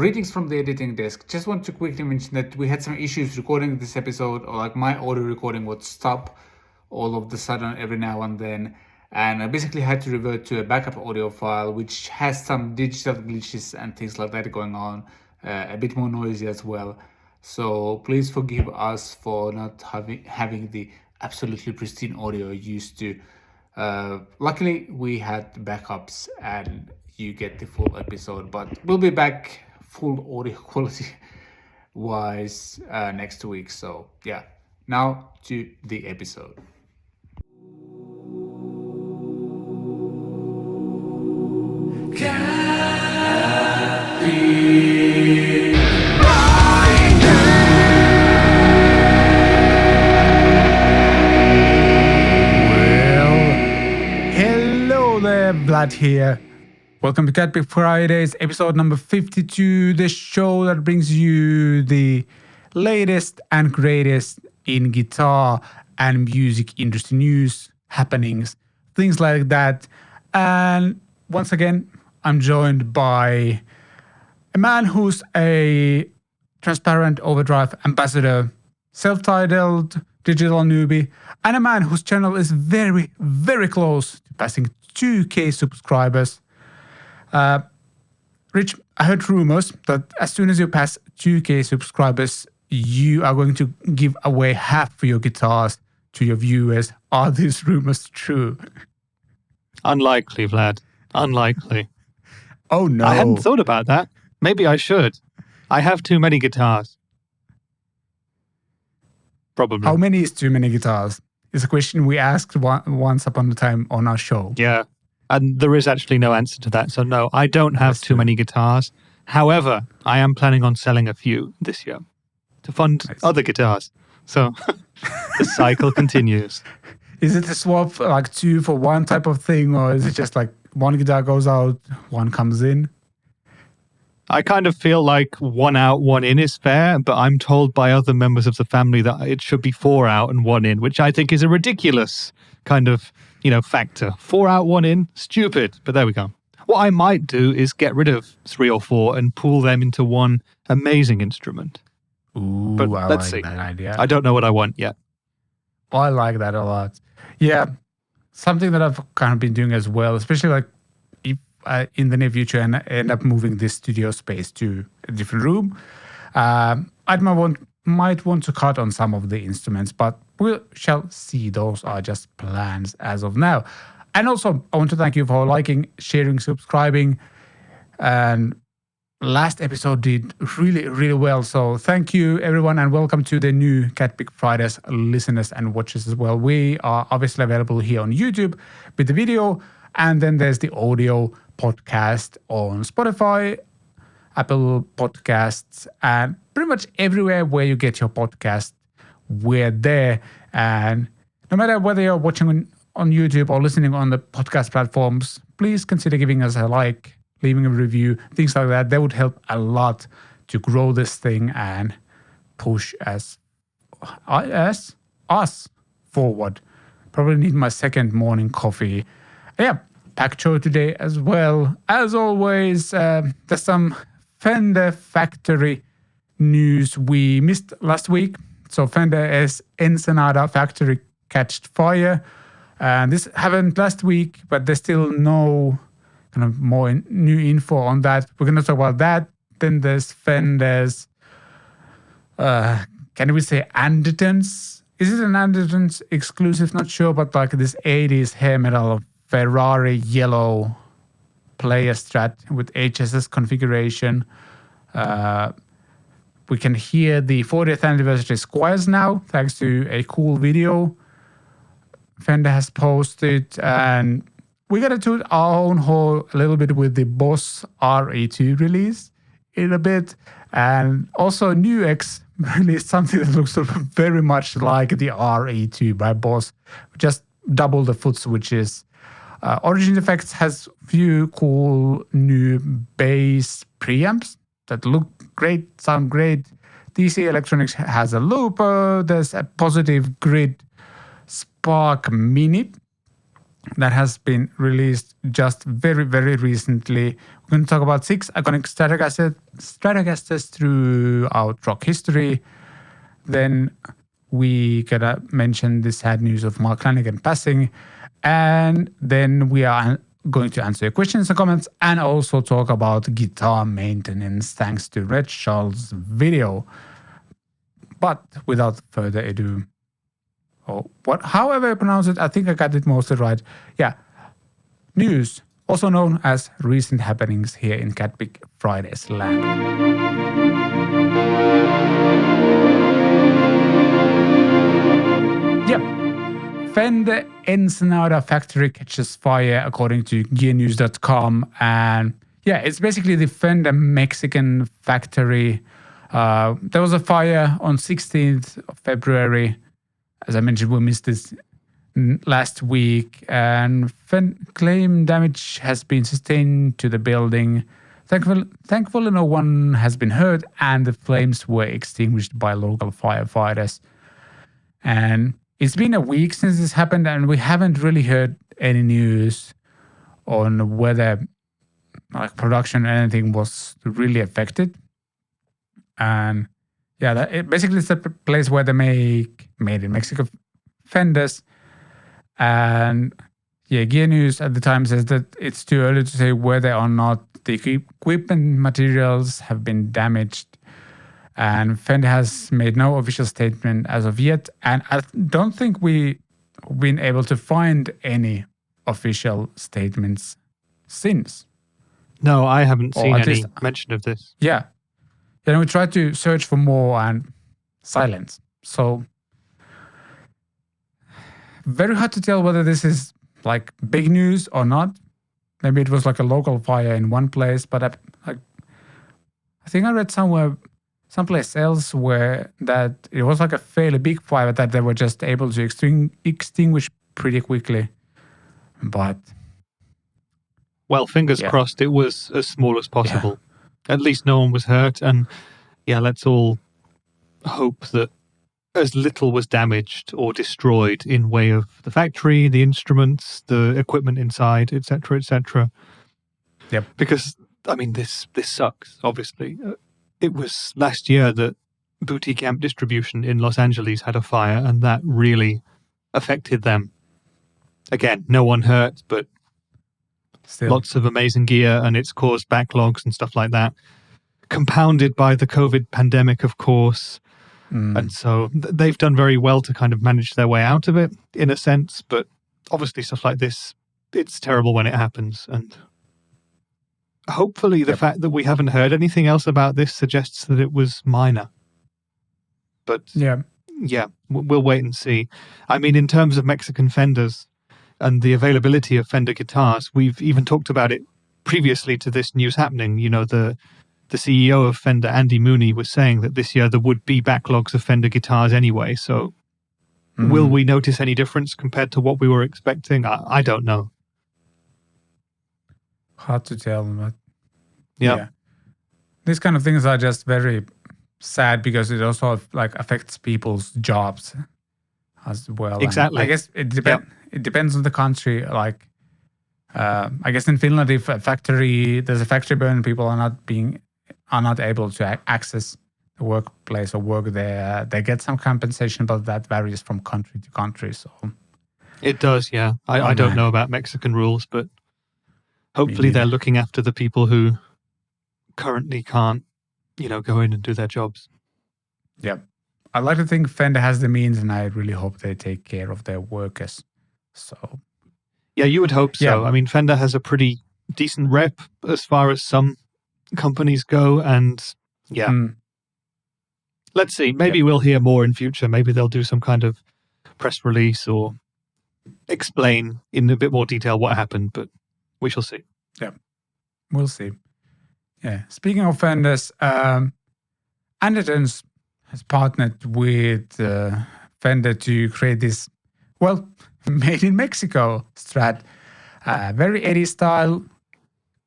Greetings from the editing desk. Just want to quickly mention that we had some issues recording this episode, or like my audio recording would stop all of the sudden every now and then. And I basically had to revert to a backup audio file, which has some digital glitches and things like that going on, a bit more noisy as well. So please forgive us for not having the absolutely pristine audio used to. Luckily, we had backups and you get the full episode, but we'll be back full audio quality wise next week. So yeah, now to the episode. CatPick Fridays. Well, hello there, Vlad here. Welcome to CatPick Fridays, episode number 52, the show that brings you the latest and greatest in guitar and music industry news, happenings, things like that. And once again, I'm joined by a man who's a transparent overdrive ambassador, self-titled digital newbie, and a man whose channel is very, very close to passing 2K subscribers. Rich, I heard rumors that as soon as you pass 2K subscribers, you are going to give away half of your guitars to your viewers. Are these rumors true? Unlikely, Vlad. Unlikely. Oh, no. I hadn't thought about that. Maybe I should. I have too many guitars. Probably. How many is too many guitars? It's a question we asked once upon a time on our show. Yeah. And there is actually no answer to that. So no, I don't have too many guitars. However, I am planning on selling a few this year to fund other guitars. So the cycle continues. Is it a swap like 2 for 1 type of thing, or is it just like one guitar goes out, one comes in? I kind of feel like 1 out, 1 in is fair, but I'm told by other members of the family that it should be 4 out and 1 in, which I think is a ridiculous kind of, factor. 4 out, 1 in, stupid, but there we go. What I might do is get rid of 3 or 4 and pool them into one amazing instrument. Ooh, but I let's like see. that idea. I don't know what I want yet. I like that a lot. Yeah, something that I've kind of been doing as well, especially like if in the near future and I end up moving this studio space to a different room, I might want to cut on some of the instruments, but we shall see. Those are just plans as of now. And also, I want to thank you for liking, sharing, subscribing. And last episode did really, really well. So thank you, everyone, and welcome to the new CatPick Fridays listeners and watchers as well. We are obviously available here on YouTube with the video, and then there's the audio podcast on Spotify, Apple Podcasts, and pretty much everywhere where you get your podcast, we're there. And no matter whether you're watching on YouTube or listening on the podcast platforms, please consider giving us a like, leaving a review, things like that. That would help a lot to grow this thing and push us forward. Probably need my second morning coffee. Yeah, packed show today as well. As always, there's some Fender factory news we missed last week. So Fender's Ensenada factory catched fire. And this happened last week, but there's still no kind of more new info on that. We're going to talk about that. Then there's Fender's, can we say Andertons? Is it an Andertons exclusive? Not sure, but like this 80s hair metal Ferrari Yellow Play Strat with HSS configuration. We can hear the 40th anniversary Squiers now, thanks to a cool video Fender has posted. And we got to toot our own horn a little bit with the Boss RE2 release in a bit. And also NUX released something that looks very much like the RE2 by Boss. Just double the foot switches. Origin Effects has a few cool new bass preamps that look great, sound great. DC Electronics has a looper. There's a Positive Grid Spark Mini that has been released just very, very recently. We're We're going to talk about 6 iconic Stratocasters throughout rock history. Then we gotta mention the sad news of Mark Lanegan passing. And then we are going to answer your questions and comments and also talk about guitar maintenance thanks to Red Charles' video. But without further ado, however you pronounce it, I think I got it mostly right. Yeah, news, also known as recent happenings here in CatPick Fridays land. Yep. Fender Ensenada factory catches fire according to gearnews.com. And yeah, it's basically the Fender Mexican factory. There was a fire on 16th of February. As I mentioned, we missed this last week. And claim damage has been sustained to the building. Thankfully, no one has been hurt, and the flames were extinguished by local firefighters. And it's been a week since this happened, and we haven't really heard any news on whether production or anything was really affected. And yeah, basically it's a place where they make made in Mexico Fenders. And yeah, Gear News at the time says that it's too early to say whether or not the equipment materials have been damaged. And Fender has made no official statement as of yet. And I don't think we've been able to find any official statements since. No, I haven't seen any mention of this. Yeah. We tried to search for more and silence. So very hard to tell whether this is like big news or not. Maybe it was like a local fire in one place, but I think I read someplace else where that it was like a fairly big fire that they were just able to extinguish pretty quickly. But well, fingers crossed it was as small as possible. Yeah. At least no one was hurt, and let's all hope that as little was damaged or destroyed in way of the factory, the instruments, the equipment inside, etc., etc. Yep. Because I mean, this sucks. Obviously, it was last year that Boutique Amp Distribution in Los Angeles had a fire, and that really affected them. Again, no one hurt, but still lots of amazing gear, and it's caused backlogs and stuff like that. Compounded by the COVID pandemic, of course. And so they've done very well to kind of manage their way out of it, in a sense. But obviously stuff like this, it's terrible when it happens. And hopefully the fact that we haven't heard anything else about this suggests that it was minor. But we'll wait and see. I mean, in terms of Mexican Fenders and the availability of Fender guitars, we've even talked about it previously to this news happening. You know, the CEO of Fender, Andy Mooney, was saying that this year there would be backlogs of Fender guitars anyway. So will we notice any difference compared to what we were expecting? I don't know. Hard to tell. But yeah. These kind of things are just very sad because it also affects people's jobs as well. Exactly. And I guess it depends on the country. I guess in Finland, if there's a factory burn, people are not able to access the workplace or work there. They get some compensation, but that varies from country to country. So it does, yeah. I don't know about Mexican rules, but hopefully they're looking after the people who currently can't, go in and do their jobs. Yeah. I like to think Fender has the means, and I really hope they take care of their workers. So yeah, you would hope so. Yeah. I mean, Fender has a pretty decent rep as far as some companies go, and let's see. Maybe we'll hear more in future. Maybe they'll do some kind of press release or explain in a bit more detail what happened, but we shall see. Yeah, we'll see. Yeah. Speaking of Fenders, Andertons has partnered with Fender to create this, made in Mexico Strat, very 80s style.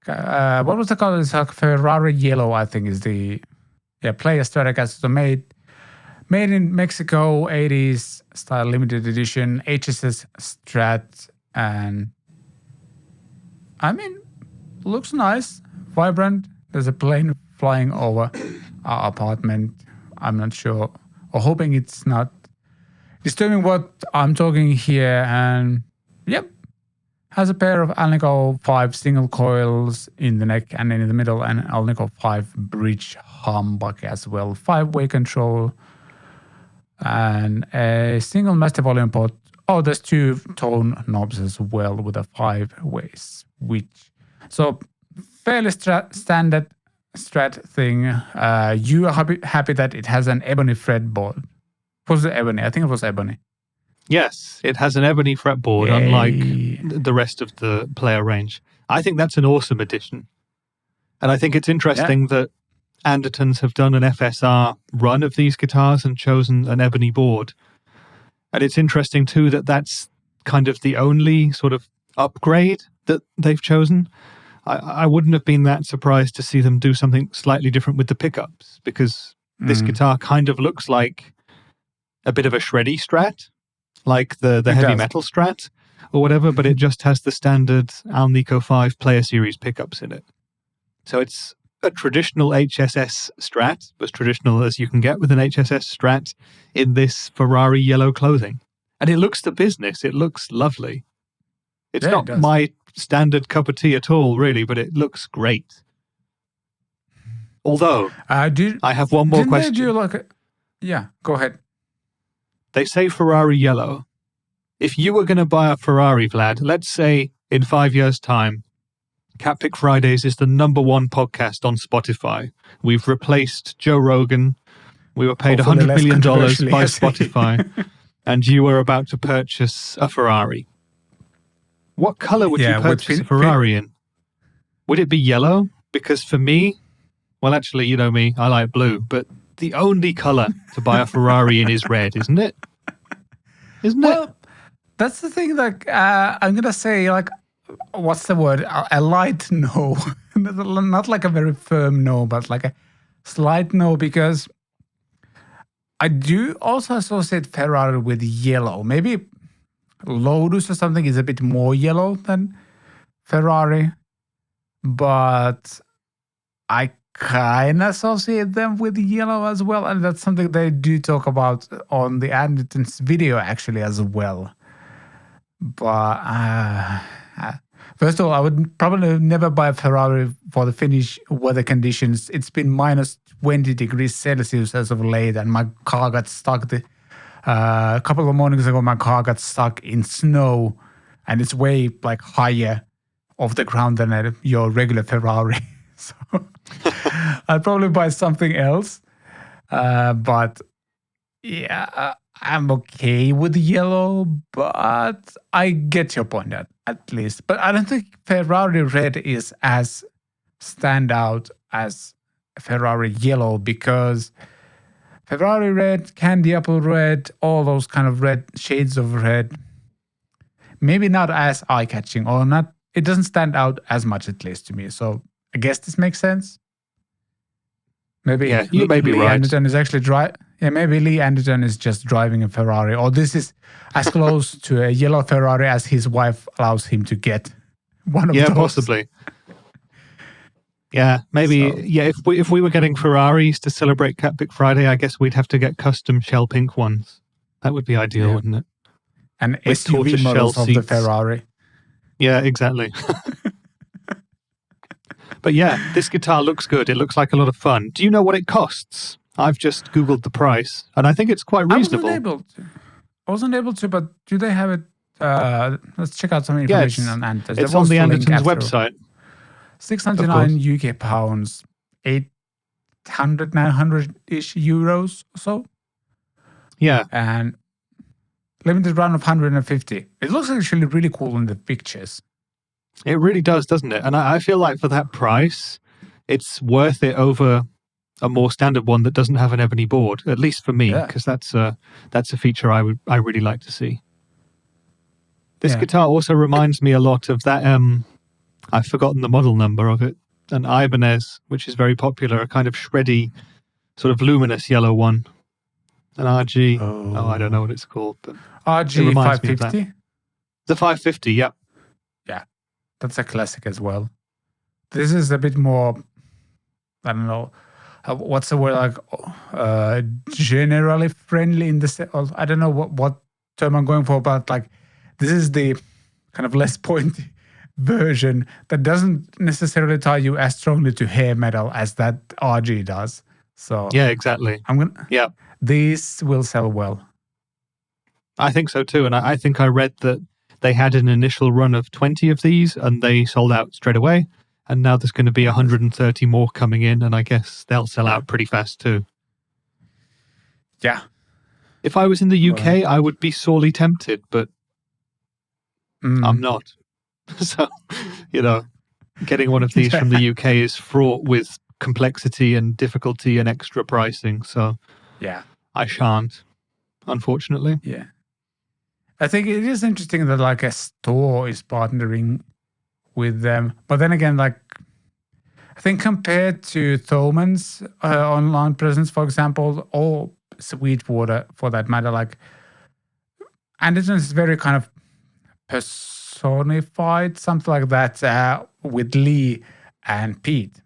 What was the color? It's like Ferrari Yellow, I think, is the Play Stratocaster. So made in Mexico, 80s style limited edition, HSS Strat, and I mean, looks nice. vibrant. There's a plane flying over our apartment. I'm not sure, or hoping it's not disturbing what I'm talking here. And yep, has a pair of Alnico 5 single coils in the neck and in the middle, and Alnico 5 bridge humbucker as well. 5-way control and a single master volume pot. Oh, there's 2 tone knobs as well with a 5-way switch. So fairly standard Strat thing. You are happy that it has an ebony fretboard. Was it ebony? I think it was ebony. Yes, it has an ebony fretboard, Yay. unlike the rest of the player range. I think that's an awesome addition. And I think it's interesting that Andertons have done an FSR run of these guitars and chosen an ebony board. And it's interesting too that that's kind of the only sort of upgrade that they've chosen. I wouldn't have been that surprised to see them do something slightly different with the pickups, because this guitar kind of looks like a bit of a shreddy Strat, like the heavy metal Strat or whatever, but it just has the standard Alnico 5 Player Series pickups in it. So it's a traditional HSS Strat, as traditional as you can get with an HSS Strat, in this Ferrari yellow clothing. And it looks the business. It looks lovely. It's not my standard cup of tea at all, really, but it looks great. Although, I have one more question. Yeah, go ahead. They say Ferrari Yellow. If you were going to buy a Ferrari, Vlad, let's say in 5 years' time, CatPick Fridays is the #1 podcast on Spotify. We've replaced Joe Rogan. We were paid $100 million by Spotify, and you were about to purchase a Ferrari. What color would you purchase a Ferrari in? Would it be yellow? Because for me, well, actually, you know me, I like blue, but the only color to buy a Ferrari in is red, isn't it? Isn't it? That's the thing that I'm going to say, like, what's the word? A light no. Not like a very firm no, but like a slight no, because I do also associate Ferrari with yellow. Maybe Lotus or something is a bit more yellow than Ferrari, but I kind of associate them with yellow as well, and that's something they do talk about on the Andertons video actually as well. But first of all, I would probably never buy a Ferrari for the Finnish weather conditions. It's been minus 20 degrees Celsius as of late, and my car got stuck. A couple of mornings ago, my car got stuck in snow, and it's way like higher off the ground than your regular Ferrari. So I'd probably buy something else. But yeah, I'm okay with yellow, but I get your point at least. But I don't think Ferrari red is as standout as Ferrari yellow, because Ferrari red, candy apple red, all those kind of red shades of red, maybe not as eye-catching, or not. It doesn't stand out as much, at least to me. So I guess this makes sense. Maybe you may be right. Anderton is actually maybe Lee Anderton is just driving a Ferrari, or this is as close to a yellow Ferrari as his wife allows him to get. One of those. Yeah, possibly. Yeah, maybe. So, yeah, if we were getting Ferraris to celebrate CatPick Friday, I guess we'd have to get custom shell pink ones. That would be ideal, wouldn't it? And SUV models of the Ferrari. Yeah, exactly. But yeah, this guitar looks good. It looks like a lot of fun. Do you know what it costs? I've just Googled the price, and I think it's quite reasonable. I wasn't able to, but do they have it? Let's check out some information on Andertons. It's on the Andertons website. 699 UK pounds, 800, 900-ish euros or so. Yeah. And limited run of 150. It looks actually really cool in the pictures. It really does, doesn't it? And I feel like for that price, it's worth it over a more standard one that doesn't have an ebony board, at least for me, because that's a feature I really like to see. This guitar also reminds me a lot of that, I've forgotten the model number of it, an Ibanez, which is very popular, a kind of shreddy, sort of luminous yellow one. An RG. Oh, I don't know what it's called. But RG 550? The 550, yeah. Yeah, that's a classic as well. this is a bit more, I don't know, what's the word, like generally friendly in the, I don't know what term I'm going for, but like this is the kind of less pointy version that doesn't necessarily tie you as strongly to hair metal as that RG does. So Yeah, exactly. Yeah. These will sell well. I think so too. And I think I read that they had an initial run of 20 of these and they sold out straight away. And now there's going to be 130 more coming in. And I guess they'll sell out pretty fast too. Yeah. If I was in the UK, I would be sorely tempted, but I'm not. So, getting one of these from the UK is fraught with complexity and difficulty and extra pricing. So yeah, I shan't, unfortunately. Yeah. I think it is interesting that like a store is partnering with them. But then again, like I think compared to Thoman's online presence, for example, or Sweetwater for that matter, like Andertons is very kind of personified, something like that, with Lee and Pete.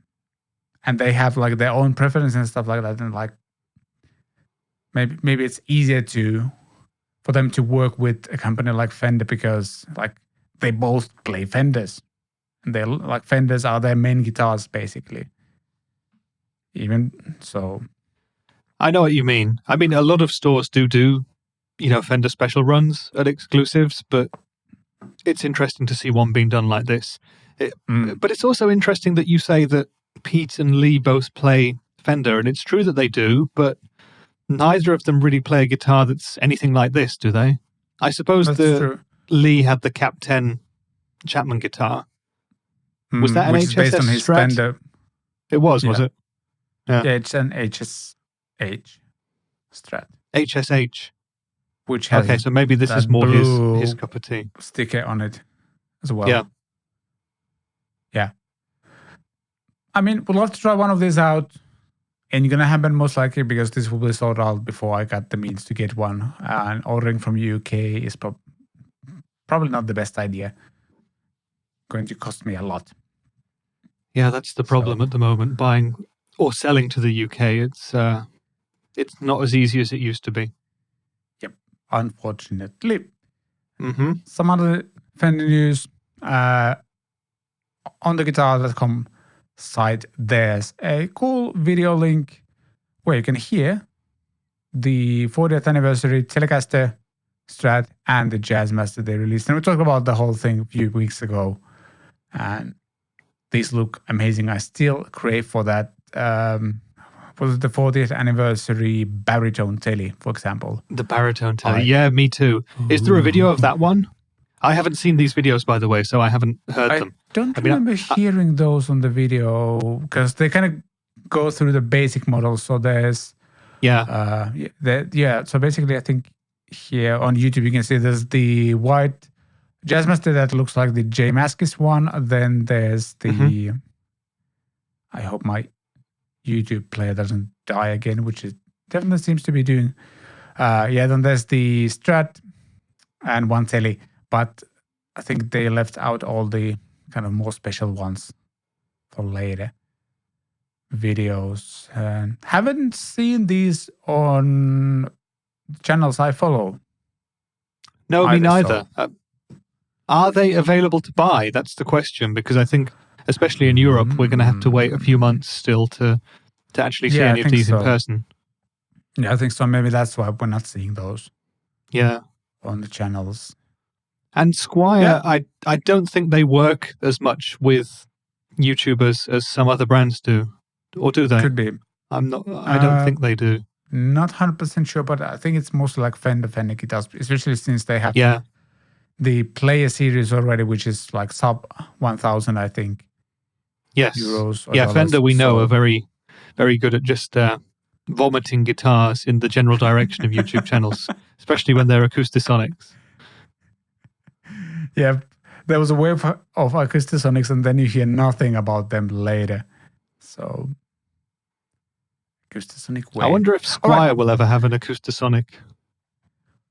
And they have like their own preferences and stuff like that. And like maybe it's easier for them to work with a company like Fender because like they both play Fenders. And they like Fenders are their main guitars basically. Even so. I know what you mean. I mean, a lot of stores do Fender special runs at exclusives, but it's interesting to see one being done like this. But it's also interesting that you say that Pete and Lee both play Fender, and it's true that they do, but neither of them really play a guitar that's anything like this, do they? I suppose Lee had the Cap 10 Chapman guitar. Was that an which is based on his Strat? Fender. It was it? Yeah, it's an HSH Strat. HSH. Which has okay, so maybe this is more his cup of tea. Sticker on it as well. Yeah. Yeah. I mean, we'd love to try one of these out. And it's going to happen most likely because this will be sold out before I got the means to get one. And ordering from UK is probably not the best idea. Going to cost me a lot. Yeah, that's the problem at the moment. Buying or selling to the UK, it's not as easy as it used to be. Yep, unfortunately. Mm-hmm. Some other Fender news. On the guitar.com site, there's a cool video link where you can hear the 40th anniversary Telecaster Strat and the Jazzmaster they released. And we talked about the whole thing a few weeks ago. And these look amazing. I still crave for that. Was the 40th anniversary baritone telly, for example? The baritone telly. Yeah, me too. Is there a video of that one? I haven't seen these videos, by the way, so I haven't heard them. I don't remember hearing those on the video because they kind of go through the basic models. So there's so basically, I think here on YouTube you can see there's the white Jazzmaster that looks like the J Mascis one. Then there's the I hope my YouTube player doesn't die again, which it definitely seems to be doing. Then there's the Strat and one telly, but I think they left out all the kind of more special ones for later videos. And haven't seen these on channels I follow. No, me neither. Are they available to buy? That's the question, because I think, especially in Europe, we're going to have to wait a few months still to actually see any of these in person. Yeah, I think so. Maybe that's why we're not seeing those. Yeah. On the channels. And Squier, I don't think they work as much with YouTubers as some other brands do. Or do they? Could be. I don't think they do. Not 100% sure, but I think it's mostly like Fender guitars, especially since they have the Player series already, which is like sub 1,000, I think. Yes. Euros. Yeah, Fender we know are very, very good at just vomiting guitars in the general direction of YouTube channels, especially when they're Acoustasonics. Yeah, there was a wave of Acoustasonics and then you hear nothing about them later. So, Acoustasonic wave. I wonder if Squier will ever have an Acoustasonic.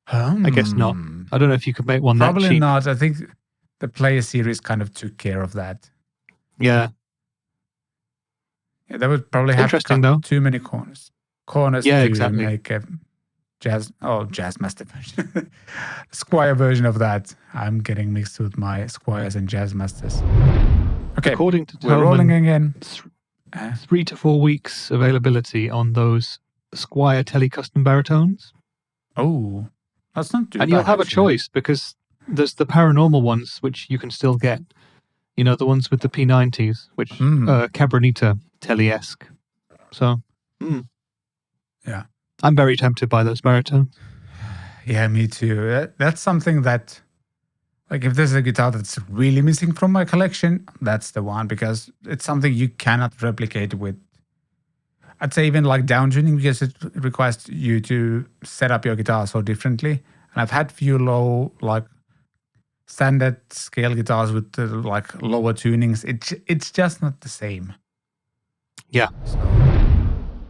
I guess not. I don't know if you could make one that cheap. Probably not. I think the Player series kind of took care of that. Yeah. Yeah, that would probably have Interesting, cut though. too many corners. Yeah, to exactly. make a Jazz Master version. Squier version of that. I'm getting mixed with my Squiers and Jazz Masters. Okay, According to we're rolling Tillman, again. 3 to 4 weeks availability on those Squier Tele-Custom baritones. Oh, that's not too And bad. you'll have a actually. choice because there's the paranormal ones, which you can still get. You know, the ones with the P90s, which Cabronita Tele-esque. So, yeah. I'm very tempted by those baritones. Yeah, me too. That's something that, like, if there's a guitar that's really missing from my collection, that's the one, because it's something you cannot replicate with, I'd say, even like downtuning, because it requires you to set up your guitar so differently. And I've had few low, like, standard scale guitars with like lower tunings. It's just not the same. Yeah.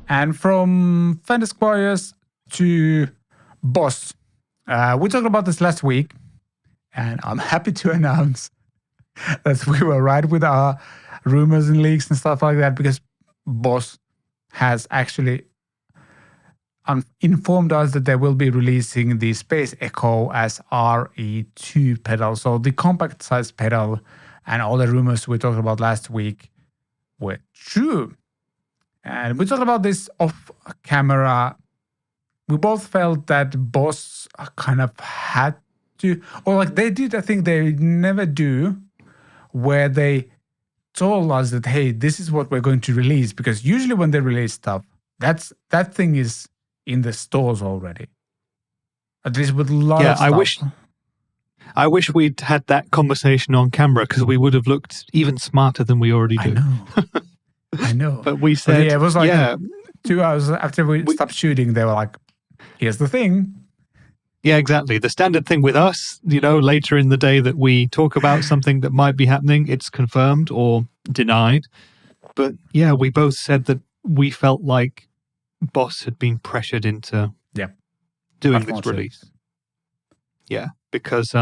And from Fender Squiers to Boss. We talked about this last week, and I'm happy to announce that we were right with our rumors and leaks and stuff like that, because Boss has actually informed us that they will be releasing the Space Echo as RE2 pedal. So the compact size pedal and all the rumors we talked about last week were true. And we talked about this off camera. We both felt that Boss kind of had to, or like they did, I think they never do, where they told us that, hey, this is what we're going to release. Because usually when they release stuff, that thing is in the stores already. At least with a lot of stuff. I wish we'd had that conversation on camera, because we would have looked even smarter than we already do. I know. But we said, yeah, it was like 2 hours after we stopped shooting, they were like, here's the thing. Yeah, exactly. The standard thing with us, you know, later in the day that we talk about something that might be happening, it's confirmed or denied. But yeah, we both said that we felt like Boss had been pressured into doing this release. Yeah, because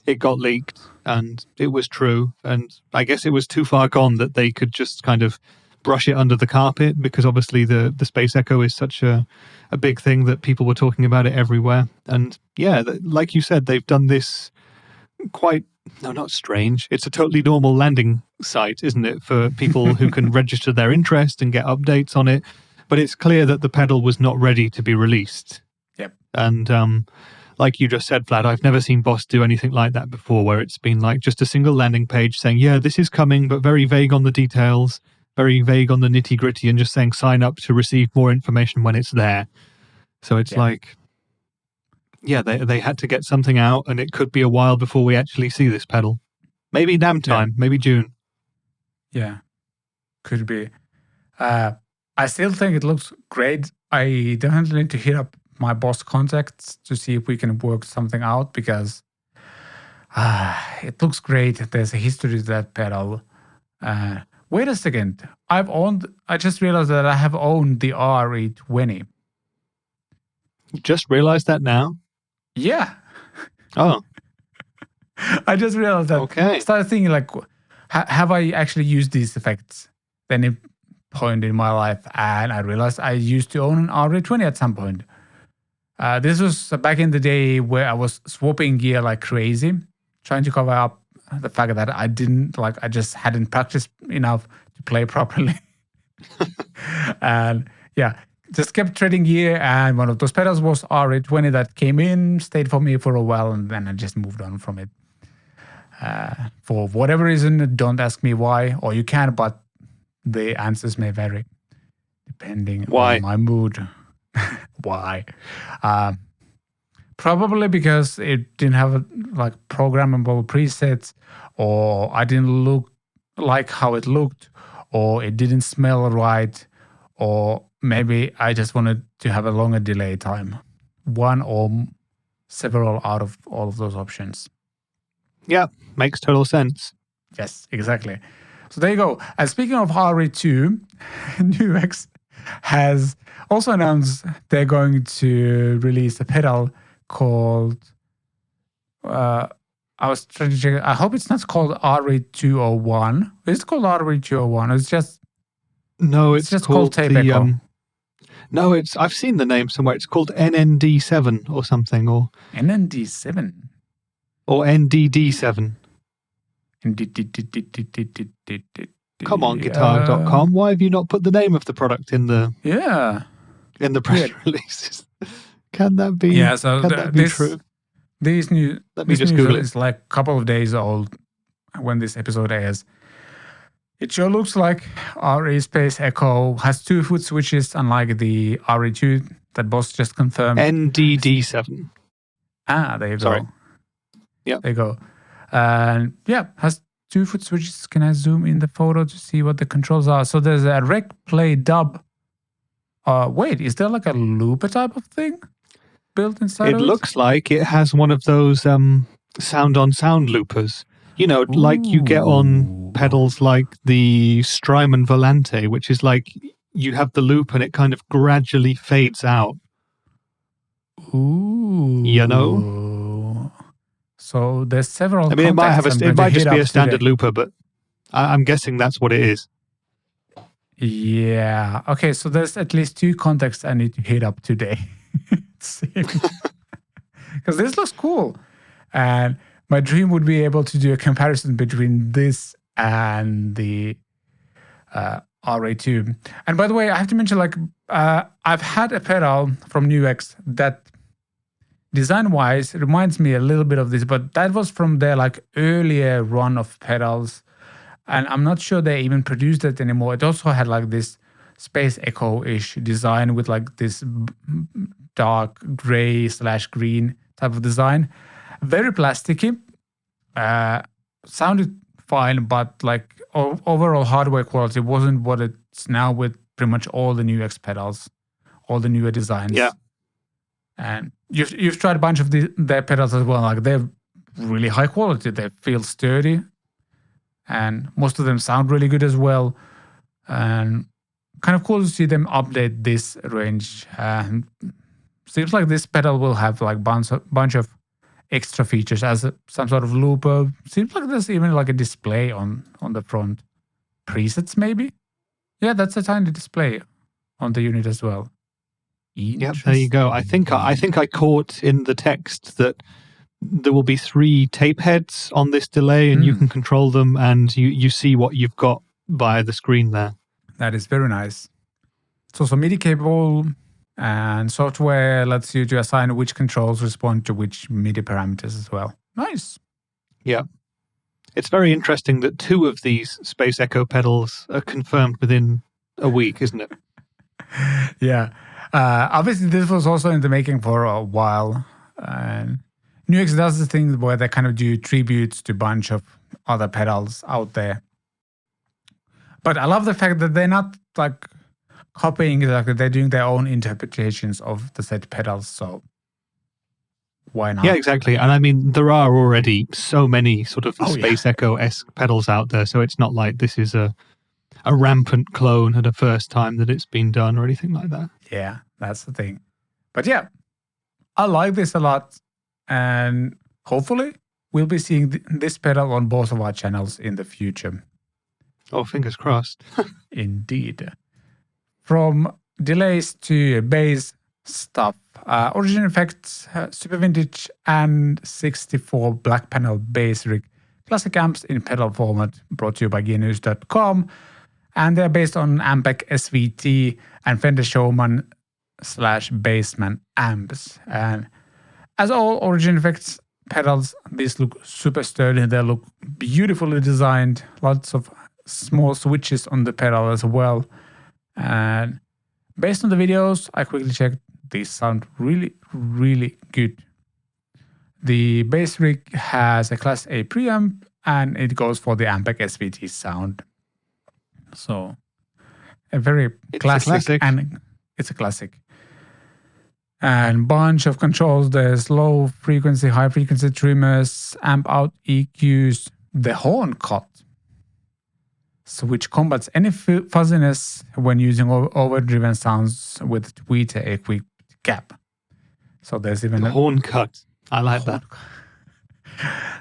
it got leaked and it was true. And I guess it was too far gone that they could just kind of brush it under the carpet, because obviously the Space Echo is such a big thing that people were talking about it everywhere. And yeah, like you said, they've done this not strange. It's a totally normal landing site, isn't it, for people who can register their interest and get updates on it. But it's clear that the pedal was not ready to be released. Yep. And like you just said, Vlad, I've never seen Boss do anything like that before, where it's been like just a single landing page saying, yeah, this is coming, but very vague on the details, very vague on the nitty gritty, and just saying sign up to receive more information when it's there. So it's like, yeah, they had to get something out, and it could be a while before we actually see this pedal. Maybe NAMM time, maybe June. Yeah, could be. I still think it looks great. I definitely need to hit up my Boss contacts to see if we can work something out, because it looks great. There's a history to that pedal. Wait a second. I just realized that I have owned the RE20. Just realized that now? Yeah. Oh. I just realized that. Okay. I started thinking, like, have I actually used these effects at any point in my life? And I realized I used to own an RE20 at some point. This was back in the day where I was swapping gear like crazy, trying to cover up the fact that I just hadn't practiced enough to play properly. And yeah, just kept trading gear, and one of those pedals was RE20 that came in, stayed for me for a while, and then I just moved on from it. For whatever reason, don't ask me why, or you can, but the answers may vary depending on my mood. Why? Probably because it didn't have like programmable presets, or I didn't like how it looked, or it didn't smell right, or maybe I just wanted to have a longer delay time. One or several out of all of those options. Yeah, makes total sense. Yes, exactly. So there you go. And speaking of RE2, NUX has also announced they're going to release a pedal called, I was trying to check, I hope it's not called RE201. It's called RE201. It's just No, It's it's just called Tape the Echo. no, I've seen the name somewhere. It's called NND7 or something, or NND7. NDD7. Come on, guitar.com. Why have you not put the name of the product in the press releases? Can that be? Yeah, so can that be true? This news Let me just Google it. is like a couple of days old when this episode airs. It sure looks like RE Space Echo has 2-foot switches, unlike the RE2 that Boss just confirmed. NDD7. There you go. Sorry. Yep. There you go. And has 2-foot switches. Can I zoom in the photo to see what the controls are? So there's a rec play dub. Wait, is there like a looper type of thing built inside of it? It looks like it has one of those sound-on-sound loopers. You know, like you get on pedals like the Strymon Volante, which is like you have the loop and it kind of gradually fades out. Ooh. You know? So there's several. I mean, it might just be a standard looper, but I'm guessing that's what it is. Yeah. Okay, so there's at least 2 contacts I need to hit up today. Because this looks cool. And my dream would be able to do a comparison between this and the RA2. And by the way, I have to mention, like, I've had a pedal from NUX that design-wise reminds me a little bit of this, but that was from their like earlier run of pedals. And I'm not sure they even produced it anymore. It also had like this Space Echo-ish design with like this dark gray/green type of design. Very plasticky. Sounded fine, but like overall hardware quality wasn't what it's now with pretty much all the NUX pedals, all the newer designs. Yeah. And you've tried a bunch of their pedals as well. Like they're really high quality. They feel sturdy. And most of them sound really good as well. And kind of cool to see them update this range. Seems like this pedal will have like bunch of extra features as some sort of looper. Seems like there's even like a display on the front. Presets maybe? Yeah, that's a tiny display on the unit as well. Yep, there you go. I think I caught in the text that there will be 3 tape heads on this delay, and you can control them, and you see what you've got by the screen there. That is very nice. It's also MIDI capable, and software lets you to assign which controls respond to which MIDI parameters as well. Nice. Yeah. It's very interesting that 2 of these Space Echo pedals are confirmed within a week, isn't it? Yeah. Obviously, this was also in the making for a while. And NUX does the thing where they kind of do tributes to a bunch of other pedals out there. But I love the fact that they're not like copying exactly. They're doing their own interpretations of the said pedals. So why not? Yeah, exactly. And I mean, there are already so many sort of Space Echo-esque pedals out there. So it's not like this is a rampant clone at a first time that it's been done or anything like that. Yeah, that's the thing. But yeah, I like this a lot. And hopefully we'll be seeing this pedal on both of our channels in the future. Oh, fingers crossed. Indeed. From delays to bass stuff, Origin Effects Super Vintage and 64 black panel bass rig classic amps in pedal format, brought to you by gearnews.com. And they're based on Ampeg SVT and Fender Showman /Bassman amps. And as all Origin Effects pedals, these look super sturdy. They look beautifully designed. Lots of small switches on the pedal as well. And based on the videos, I quickly checked. These sound really, really good. The bass rig has a Class A preamp, and it goes for the Ampeg SVT sound. So, a very classic. And it's a classic. And bunch of controls. There's low frequency, high frequency trimmers, amp out EQs, the horn cut, so which combats any fuzziness when using overdriven sounds with tweeter equipped gap. So there's even a horn cut. I like that.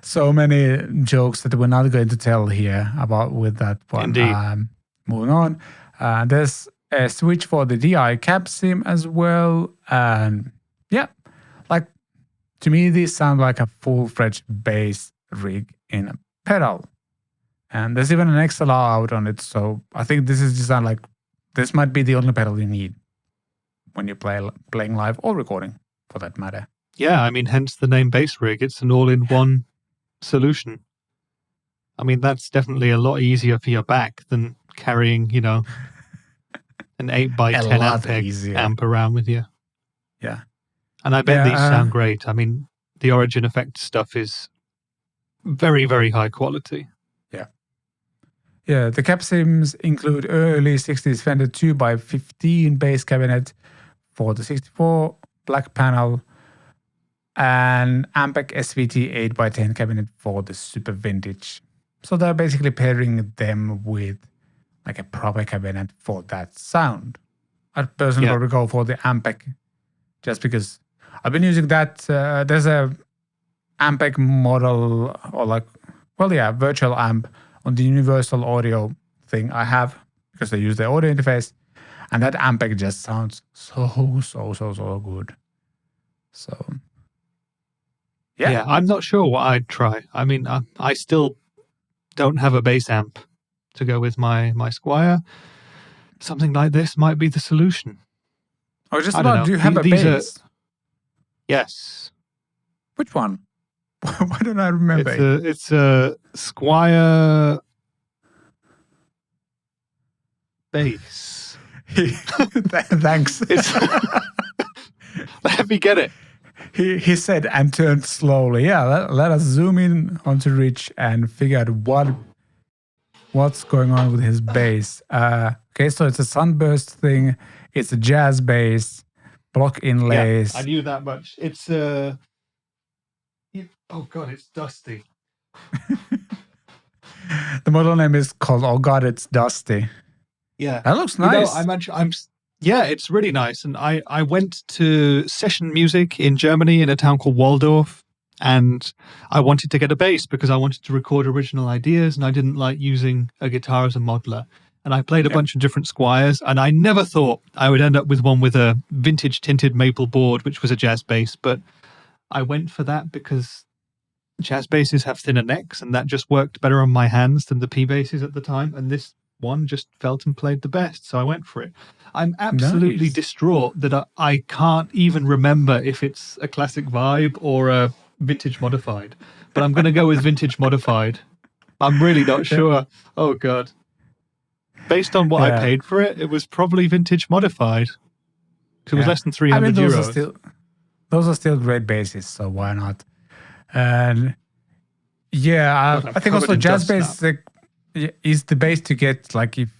So many jokes that we're not going to tell here about with that one. Indeed. Moving on. There's a switch for the DI cap sim as well. And yeah, like to me, these sound like a full-fledged bass rig in a pedal. And there's even an XLR out on it. So I think this is designed like this might be the only pedal you need when you're playing live or recording, for that matter. Yeah, I mean, hence the name Bass Rig. It's an all-in-one solution. I mean, that's definitely a lot easier for your back than carrying, an 8x10 amp around with you. Yeah. And I bet these sound great. I mean, the Origin Effects stuff is very, very high quality. Yeah, the cap sims include early 60s Fender 2x15 bass cabinet for the 64 black panel and Ampeg SVT 8x10 cabinet for the super vintage. So they're basically pairing them with like a proper cabinet for that sound. I'd personally probably go for the Ampeg just because I've been using that. There's a Ampeg model or virtual amp on the Universal Audio thing I have because I use the audio interface, and that Ampeg just sounds so good. So, yeah, I'm not sure what I'd try. I mean, I still don't have a bass amp to go with my Squier. Something like this might be the solution. Or just about, do you have a bass? Yes. Which one? Why don't I remember? It's a Squier bass. Thanks. Let me get it. He said and turned slowly. Yeah, let us zoom in onto Rich and figure out what's going on with his bass. Okay, so it's a sunburst thing. It's a jazz bass, block inlays. Yeah, I knew that much. It's oh god, it's dusty. The model name is called Oh God, It's Dusty. Yeah, that looks nice. Yeah, it's really nice. And I went to session music in Germany in a town called Waldorf, and I wanted to get a bass because I wanted to record original ideas, and I didn't like using a guitar as a modeler. And I played a bunch of different Squiers, and I never thought I would end up with one with a vintage tinted maple board, which was a jazz bass. But I went for that because jazz basses have thinner necks, and that just worked better on my hands than the P basses at the time. And this one just felt and played the best, so I went for it. I'm absolutely distraught that I can't even remember if it's a classic vibe or a vintage modified, but I'm going to go with vintage modified. I'm really not sure. Oh god. Based on what I paid for it, it was probably vintage modified. It was less than 300 euros. Those are still great basses, so why not? And I think also jazz bass is the bass to get. Like if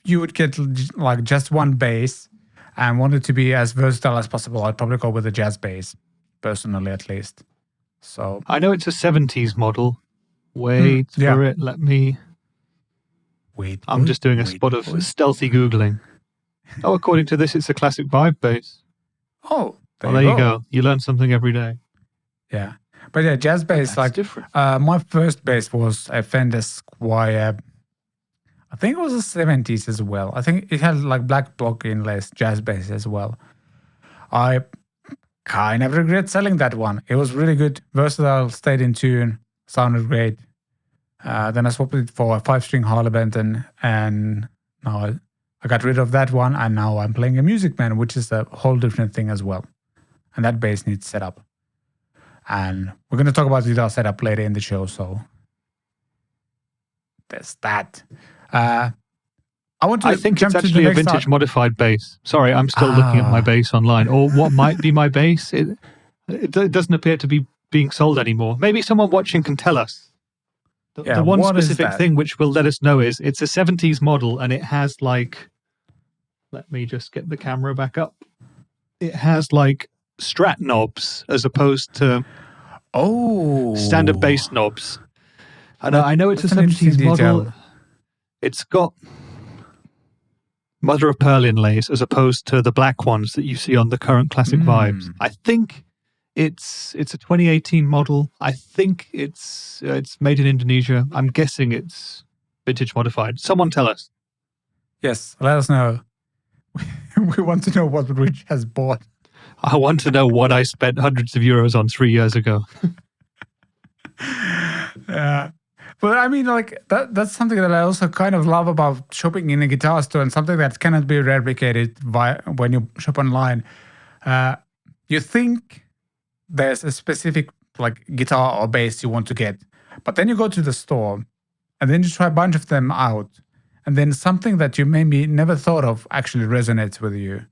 you would get like just one bass and want it to be as versatile as possible, I'd probably go with a jazz bass, personally at least. So I know it's a 70s model. Wait for it. Let me. Wait. I'm just doing a spot of stealthy Googling. Oh, according to this, it's a classic vibe bass. Oh, there you go. You learn something every day. Yeah. But yeah, jazz bass, like different. My first bass was a Fender Squier. I think it was the 70s as well. I think it had like black block inlays jazz bass as well. I kind of regret selling that one. It was really good, versatile, stayed in tune, sounded great. Then I swapped it for a 5-string Harley Benton, and now I got rid of that one, and now I'm playing a Music Man, which is a whole different thing as well. And that bass needs setup. And we're going to talk about guitar setup later in the show, so there's that. I think it's actually a vintage modified bass. Sorry, I'm still looking at my bass online, or what might be my bass. It doesn't appear to be being sold anymore. Maybe someone watching can tell us. The one specific thing which will let us know is it's a 70s model, and it has like, let me just get the camera back up. It has like Strat knobs as opposed to standard bass knobs. And I know it's a 70s model. It's got mother of pearl inlays as opposed to the black ones that you see on the current classic vibes. I think it's a 2018 model. I think it's made in Indonesia. I'm guessing it's vintage modified. Someone tell us. Yes, let us know. We want to know what Rich has bought. I want to know what I spent hundreds of euros on 3 years ago. Yeah. But I mean, like, that's something that I also kind of love about shopping in a guitar store, and something that cannot be replicated when you shop online. You think there's a specific like guitar or bass you want to get, but then you go to the store and then you try a bunch of them out, and then something that you maybe never thought of actually resonates with you,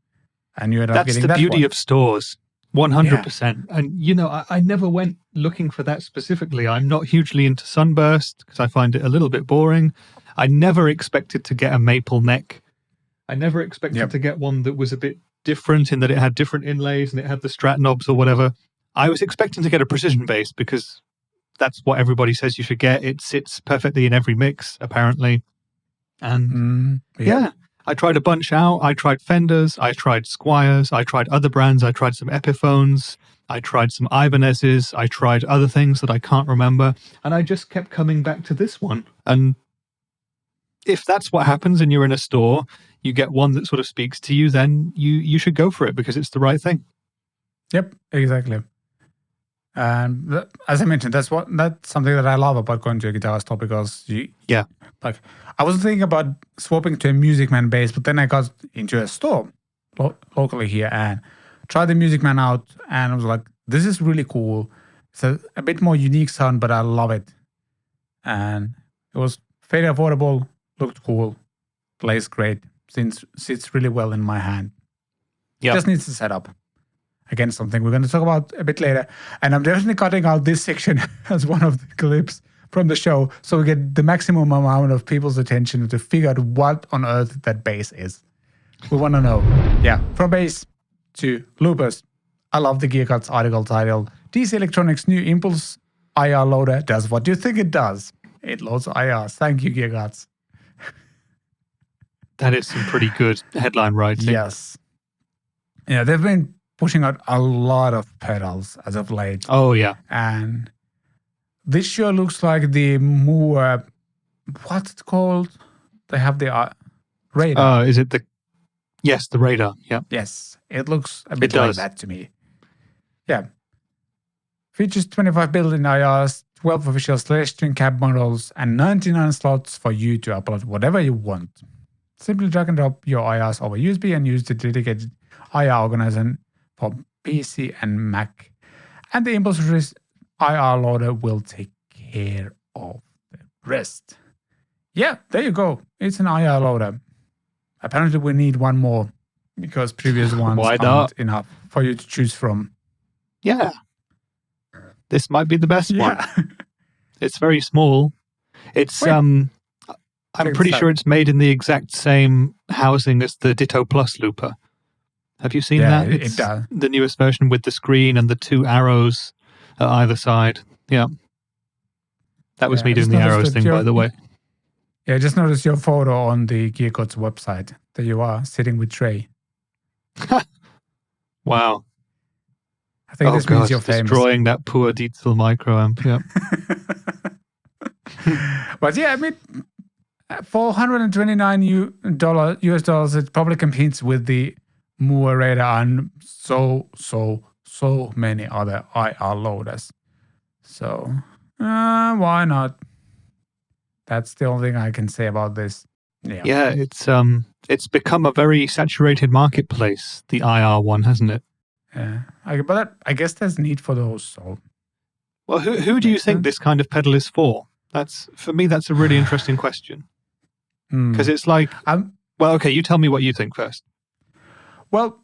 and you end up That's getting the that beauty one. of stores. 100%. And, you know, I never went looking for that specifically. I'm not hugely into Sunburst because I find it a little bit boring. I never expected to get a maple neck. I never expected to get one that was a bit different in that it had different inlays and it had the Strat knobs or whatever. I was expecting to get a precision bass because that's what everybody says you should get. It sits perfectly in every mix, apparently. And yeah, I tried a bunch out. I tried Fenders, I tried Squiers, I tried other brands, I tried some Epiphones, I tried some Ibanez's, I tried other things that I can't remember, and I just kept coming back to this one. And if that's what happens and you're in a store, you get one that sort of speaks to you, then you should go for it because it's the right thing. Yep, exactly. And as I mentioned, that's something that I love about going to a guitar store, because like I was thinking about swapping to a Music Man bass, but then I got into a store locally here and tried the Music Man out, and I was like, this is really cool. It's a bit more unique sound, but I love it. And it was fairly affordable, looked cool, plays great, sits really well in my hand. Just needs to set up. Again, something we're going to talk about a bit later. And I'm definitely cutting out this section as one of the clips from the show, so we get the maximum amount of people's attention to figure out what on earth that bass is. We want to know. Yeah, from bass to loopers. I love the Gearcuts article titled, DC Electronics' new Impulse IR loader does what you think it does. It loads IRs. Thank you, Gearcuts. That is some pretty good headline writing. Yes. Yeah, they've been pushing out a lot of pedals as of late. Oh, yeah. And this sure looks like the more, what's it called? They have the radar. Is it the... Yes, the radar. Yeah. Yes, it looks a bit like that to me. Yeah. Features 25 built-in IRs, 12 official string cab models, and 99 slots for you to upload whatever you want. Simply drag and drop your IRs over USB and use the dedicated IR organizer for PC and Mac. And the Impulse IR loader will take care of the rest. Yeah, there you go. It's an IR loader. Apparently we need one more because previous ones aren't enough for you to choose from. Yeah. This might be the best one. It's very small. It's I'm pretty sure it's made in the exact same housing as the Ditto Plus looper. Have you seen that? It does. The newest version with the screen and the two arrows at either side. Yeah. That was me doing the arrows thing, by the way. Yeah, I just noticed your photo on the Gearcuts website that you are sitting with Trey. Wow. I think this means you're famous. Destroying that poor Dietzel microamp. Yeah. But yeah, I mean, for $129 US dollars, it probably competes with the Moore radar and so many other IR loaders. So why not? That's the only thing I can say about this. Yeah, it's become a very saturated marketplace, the IR one, hasn't it? Yeah, but I guess there's need for those. So, well, who do you think this kind of pedal is for? For me, that's a really interesting question. Because it's like, well, okay, you tell me what you think first. Well,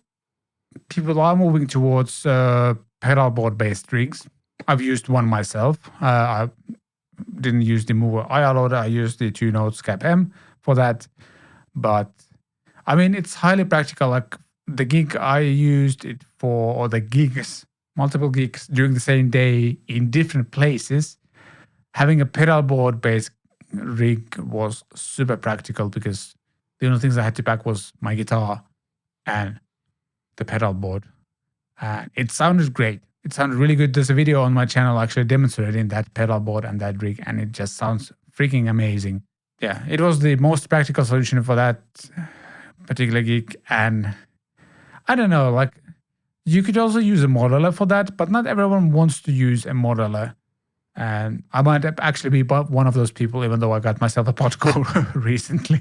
people are moving towards pedal board-based rigs. I've used one myself. I didn't use the Moore IR loader. I used the 2 Notes Cap M for that. But, I mean, it's highly practical. Like, the gig I used it for, or the gigs, multiple gigs during the same day in different places, having a pedal board-based rig was super practical because the only things I had to pack was my guitar and the pedal board. And it sounded great. It sounded really good. There's a video on my channel actually demonstrating that pedal board and that rig, and it just sounds freaking amazing. yeah, it was the most practical solution for that particular gig. And I don't know, like you could also use a modeler for that, but not everyone wants to use a modeler. And I might actually be one of those people, even though I got myself a Podco recently.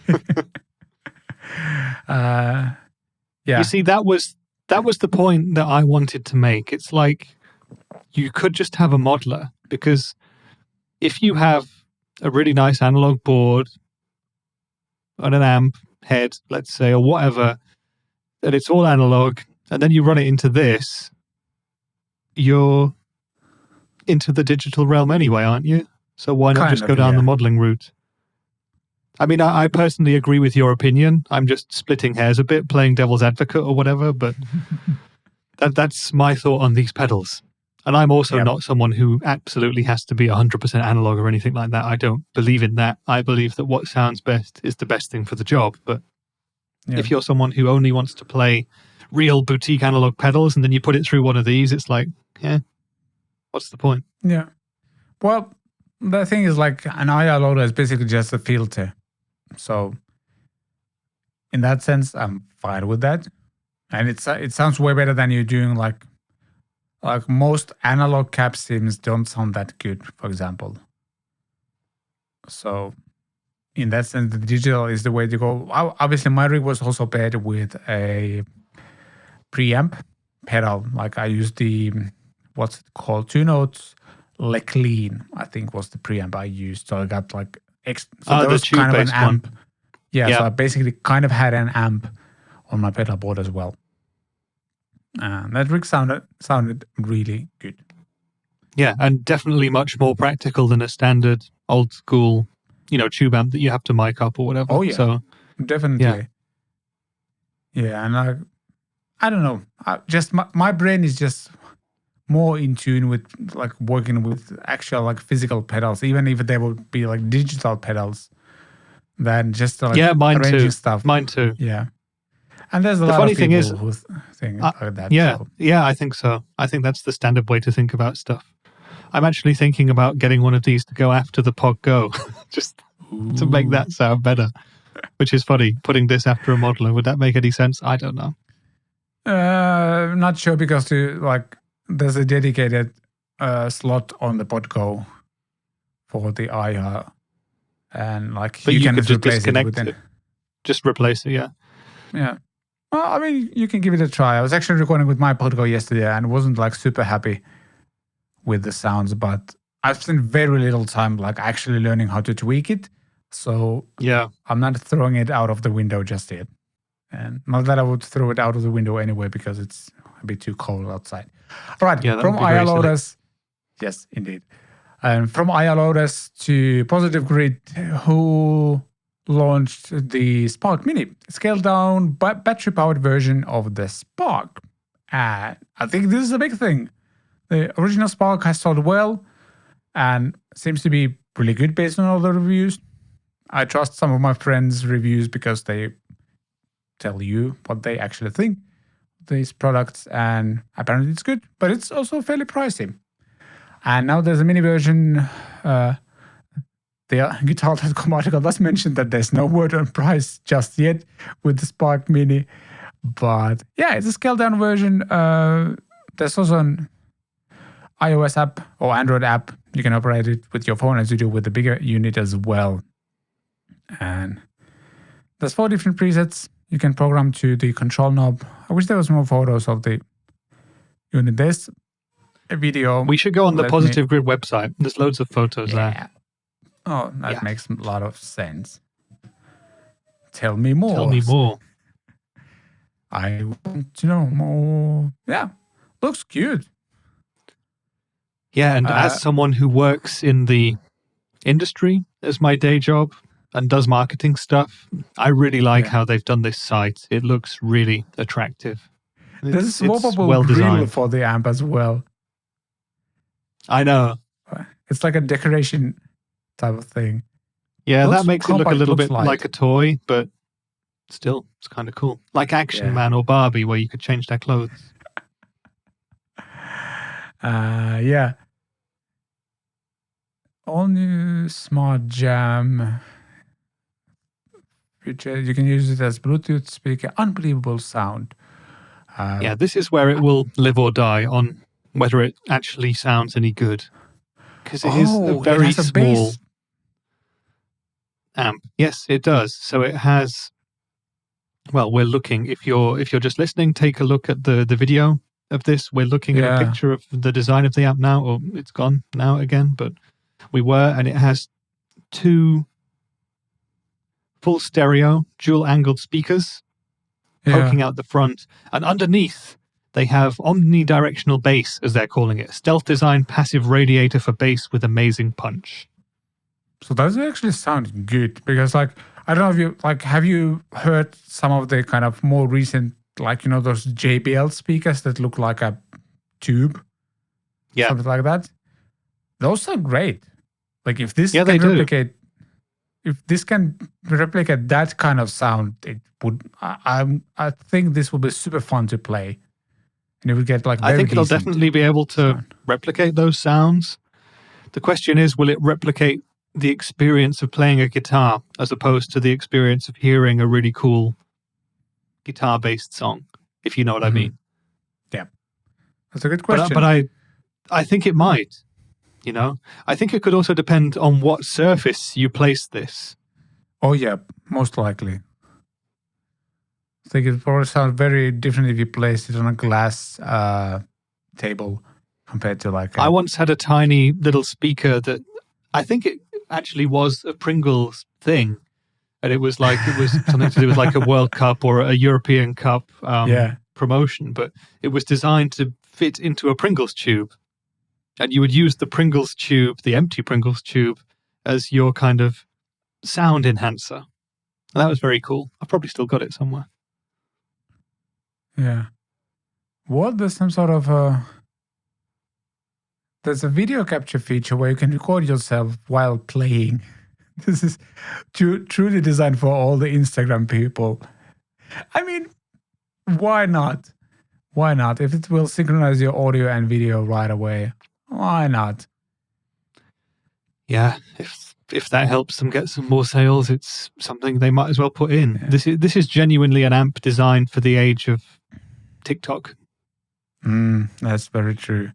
Yeah. You see, that was the point that I wanted to make. It's like you could just have a modeler, because if you have a really nice analog board and an amp head, let's say, or whatever, and it's all analog, and then you run it into this, you're into the digital realm anyway, aren't you? So why not just go down the modeling route? I mean, I personally agree with your opinion. I'm just splitting hairs a bit, playing devil's advocate or whatever, but that's my thought on these pedals. And I'm also not someone who absolutely has to be 100% analog or anything like that. I don't believe in that. I believe that what sounds best is the best thing for the job. But if you're someone who only wants to play real boutique analog pedals and then you put it through one of these, it's like, what's the point? Yeah. Well, the thing is, like, an IR loader is basically just a filter. So in that sense, I'm fine with that. And it sounds way better than you doing like most analog cap sims don't sound that good, for example. So in that sense, the digital is the way to go. Obviously, my rig was also paired with a preamp pedal. Like I used the, what's it called? 2 Notes Leclean, I think was the preamp I used. So I got like, so that was kind of an amp. Yeah, so I basically kind of had an amp on my pedal board as well. That rig sounded really good. Yeah, and definitely much more practical than a standard old school, tube amp that you have to mic up or whatever. Oh yeah, so, definitely. Yeah, and I don't know. Just my brain is just more in tune with like working with actual like physical pedals, even if they would be like digital pedals, than just like arranging stuff. Mine too. Yeah. And there's a lot of people who think like that. Yeah, I think so. I think that's the standard way to think about stuff. I'm actually thinking about getting one of these to go after the Pod Go, just to make that sound better, which is funny. Putting this after a modeler, would that make any sense? I don't know. Not sure, because there's a dedicated slot on the Pod Go for the IR, and like but you can could just replace disconnect it. Just replace it, yeah. Yeah. Well, I mean, you can give it a try. I was actually recording with my Pod Go yesterday and wasn't like super happy with the sounds, but I've spent very little time like actually learning how to tweak it. So yeah, I'm not throwing it out of the window just yet. And not that I would throw it out of the window anyway, because it's a bit too cold outside. All right, from IR loaders. Yes, indeed. And from IR loaders to Positive Grid, who launched the Spark Mini, scaled down battery powered version of the Spark. And I think this is a big thing. The original Spark has sold well and seems to be really good based on all the reviews. I trust some of my friends' reviews because they tell you what they actually think of these products, and apparently it's good, but it's also fairly pricey. And now there's a mini version. The Guitar.com article does mention that there's no word on price just yet with the Spark Mini. But yeah, it's a scaled down version. There's also an iOS app or Android app. You can operate it with your phone as you do with the bigger unit as well. And there's 4 different presets you can program to the control knob. I wish there was more photos of the unit. There's a video. We should go on the Positive Grid website. There's loads of photos there. Oh, that makes a lot of sense. Tell me more. Tell me more. I want to know more. Yeah, looks good. Yeah, and as someone who works in the industry as my day job and does marketing stuff, I really like how they've done this site. It looks really attractive. There's a swappable grill for the amp as well. I know. It's like a decoration type of thing. Yeah, that makes it look a little bit like a toy, but still, it's kind of cool. Like Action Man or Barbie, where you could change their clothes. Yeah. All new Smart Jam. which you can use it as Bluetooth speaker. Unbelievable sound. Yeah, this is where it will live or die on whether it actually sounds any good. Because it is a very has a small bass. amp. Yes, it does. So it has. Well, we're looking. If you're just listening, take a look at the video of this. We're looking at a picture of the design of the amp now. Or it's gone now again, but we were, and it has 2 full stereo dual angled speakers poking out the front, and underneath they have omnidirectional bass, as they're calling it, stealth design passive radiator for bass with amazing punch. So does it actually sound good? Because like, I don't know if you like, have you heard some of the kind of more recent, like, those JBL speakers that look like a tube? Yeah. Something like that. Those sound great. Like if this Yeah, can they do. replicate, if this can replicate that kind of sound, it would, I think this will be super fun to play. And it would get like very I think it'll decent definitely be able to sound. replicate those sounds. The question is, will it replicate the experience of playing a guitar as opposed to the experience of hearing a really cool guitar-based song, if you know what I mean? Yeah. That's a good question. But I think it might, I think it could also depend on what surface you place this. Oh yeah, most likely. I think it probably sounds very different if you place it on a glass table compared to like I once had a tiny little speaker that I think it actually was a Pringles thing. And it was something to do with like a World Cup or a European Cup promotion, but it was designed to fit into a Pringles tube. And you would use the Pringles tube, the empty Pringles tube, as your kind of sound enhancer. And that was very cool. I've probably still got it somewhere. Yeah. What? There's some sort of there's a video capture feature where you can record yourself while playing. This is truly designed for all the Instagram people. I mean, why not? Why not? If it will synchronize your audio and video right away, why not? Yeah, if that helps them get some more sales, it's something they might as well put in. Yeah. This is genuinely an amp designed for the age of TikTok. That's very true.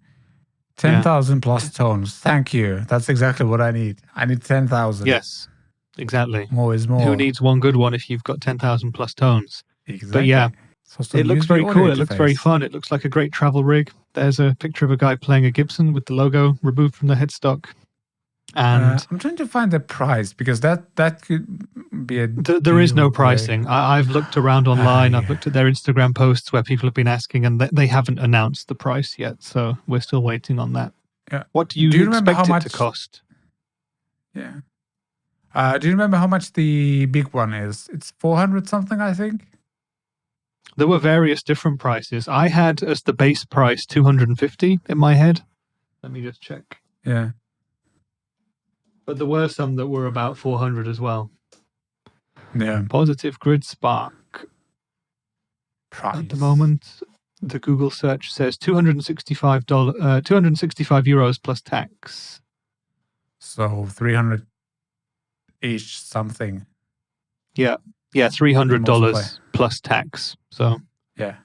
10,000 plus tones. Thank you. That's exactly what I need. I need 10,000. Yes, exactly. More is more. Who needs one good one if you've got 10,000 plus tones? Exactly. But yeah, so it looks very cool. It looks very fun. It looks like a great travel rig. There's a picture of a guy playing a Gibson with the logo removed from the headstock. And I'm trying to find the price because that could be a there is no pricing. I've looked around online. I've looked at their Instagram posts where people have been asking, and they haven't announced the price yet. So we're still waiting on that. Yeah. What do you expect it to cost? Yeah. Do you remember how much the big one is? It's 400 something, I think. There were various different prices. I had as the base price 250 in my head. Let me just check. Yeah. But there were some that were about 400 as well. Yeah. Positive Grid Spark. Price. At the moment, the Google search says €265 plus tax. So 300-ish something. Yeah, $300 plus tax. So yeah,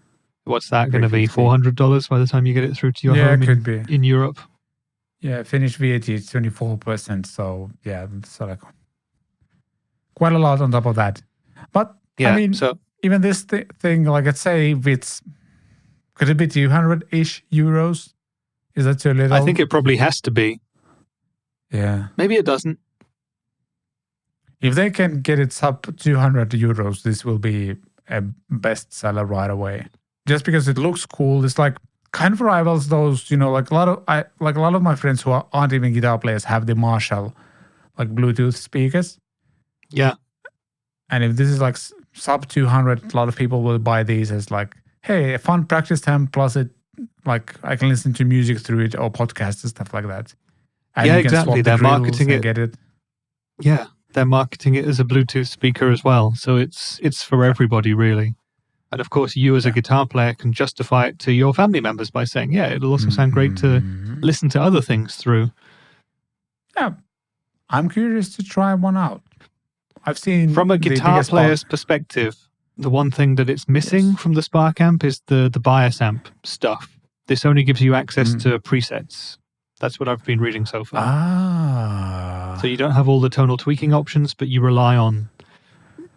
what's that going to be? $400 by the time you get it through to your home in Europe. Yeah, Finnish VAT is 24%. So yeah, it's like quite a lot on top of that. But yeah, I mean, even this thing, like let's say could it be 200-ish euros? Is that too little? I think it probably has to be. Yeah. Maybe it doesn't. If they can get it sub 200 euros, this will be a bestseller right away. Just because it looks cool. It's like kind of rivals those, like a lot of my friends who aren't even guitar players have the Marshall, like Bluetooth speakers. Yeah. And if this is like sub 200, a lot of people will buy these as like, hey, a fun practice time, plus it, like I can listen to music through it or podcasts and stuff like that. And yeah, you can exactly. They're marketing it. Get it. Yeah, they're marketing it as a Bluetooth speaker as well. So it's for everybody, really. And of course, you as a guitar player can justify it to your family members by saying, yeah, it'll also sound great to listen to other things through. Yeah. I'm curious to try one out. I've seen From a the guitar biggest player's part. perspective, the one thing that it's missing from the Spark amp is the bias amp stuff. This only gives you access to presets. That's what I've been reading so far. Ah. So you don't have all the tonal tweaking options, but you rely on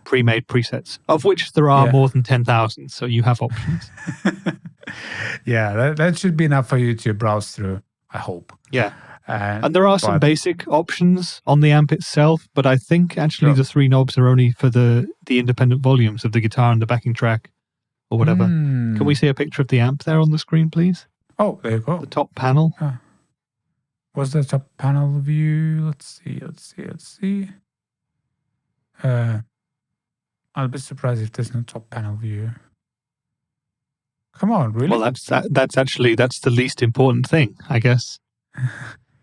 pre-made presets, of which there are Yeah. more than 10,000, so you have options. Yeah, that should be enough for you to browse through, I hope. Yeah. And there are some basic options on the amp itself, but I think actually the 3 knobs are only for the independent volumes of the guitar and the backing track or whatever. Can we see a picture of the amp there on the screen, please? Oh, there you go. The top panel. What's the top panel view? Let's see. I'll be surprised if there's no top panel view. Come on, really? Well, that's the least important thing, I guess,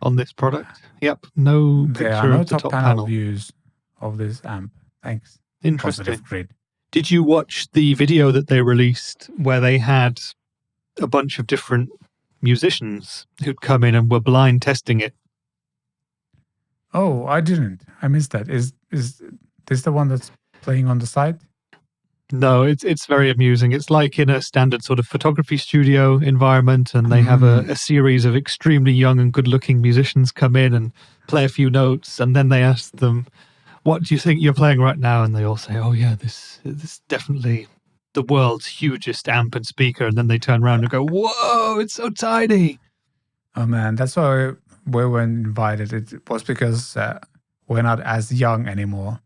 on this product. Yep, no picture there are no of the top panel views of this amp. Thanks. Interesting. Positive grid. Did you watch the video that they released where they had a bunch of different musicians who'd come in and were blind testing it? Oh, I didn't. I missed that. Is this the one that's playing on the side? No, it's very amusing. It's like in a standard sort of photography studio environment, and they have a series of extremely young and good-looking musicians come in and play a few notes, and then they ask them, "What do you think you're playing right now?" And they all say, "Oh yeah, this is definitely the world's hugest amp and speaker." And then they turn around and go, "Whoa, it's so tiny!" Oh man, that's why we were invited. It was because we're not as young anymore.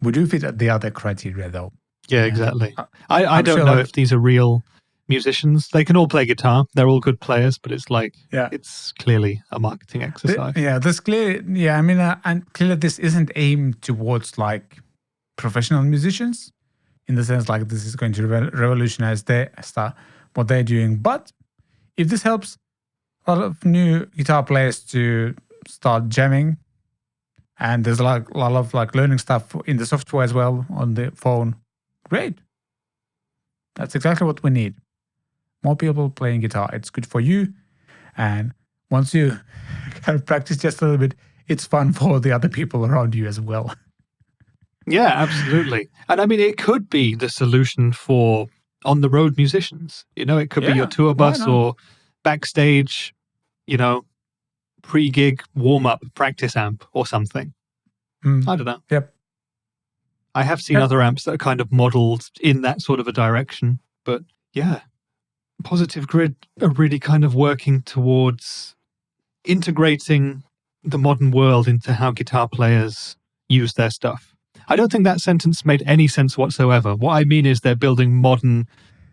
We do fit the other criteria, though. Yeah, exactly. I don't know if these are real musicians. They can all play guitar. They're all good players, but it's like, it's clearly a marketing exercise. And clearly this isn't aimed towards like professional musicians in the sense like this is going to revolutionize their stuff, what they're doing. But if this helps a lot of new guitar players to start jamming, and there's a lot of like learning stuff in the software as well on the phone, great. That's exactly what we need. More people playing guitar. It's good for you. And once you kind of practice just a little bit, it's fun for the other people around you as well. Yeah, absolutely. And I mean, it could be the solution for on-the-road musicians. You know, it could be your tour bus or backstage, you know, pre-gig warm-up practice amp or something. I don't know. Yep. I have seen other amps that are kind of modeled in that sort of a direction. But yeah, Positive Grid are really kind of working towards integrating the modern world into how guitar players use their stuff. I don't think that sentence made any sense whatsoever. What I mean is they're building modern,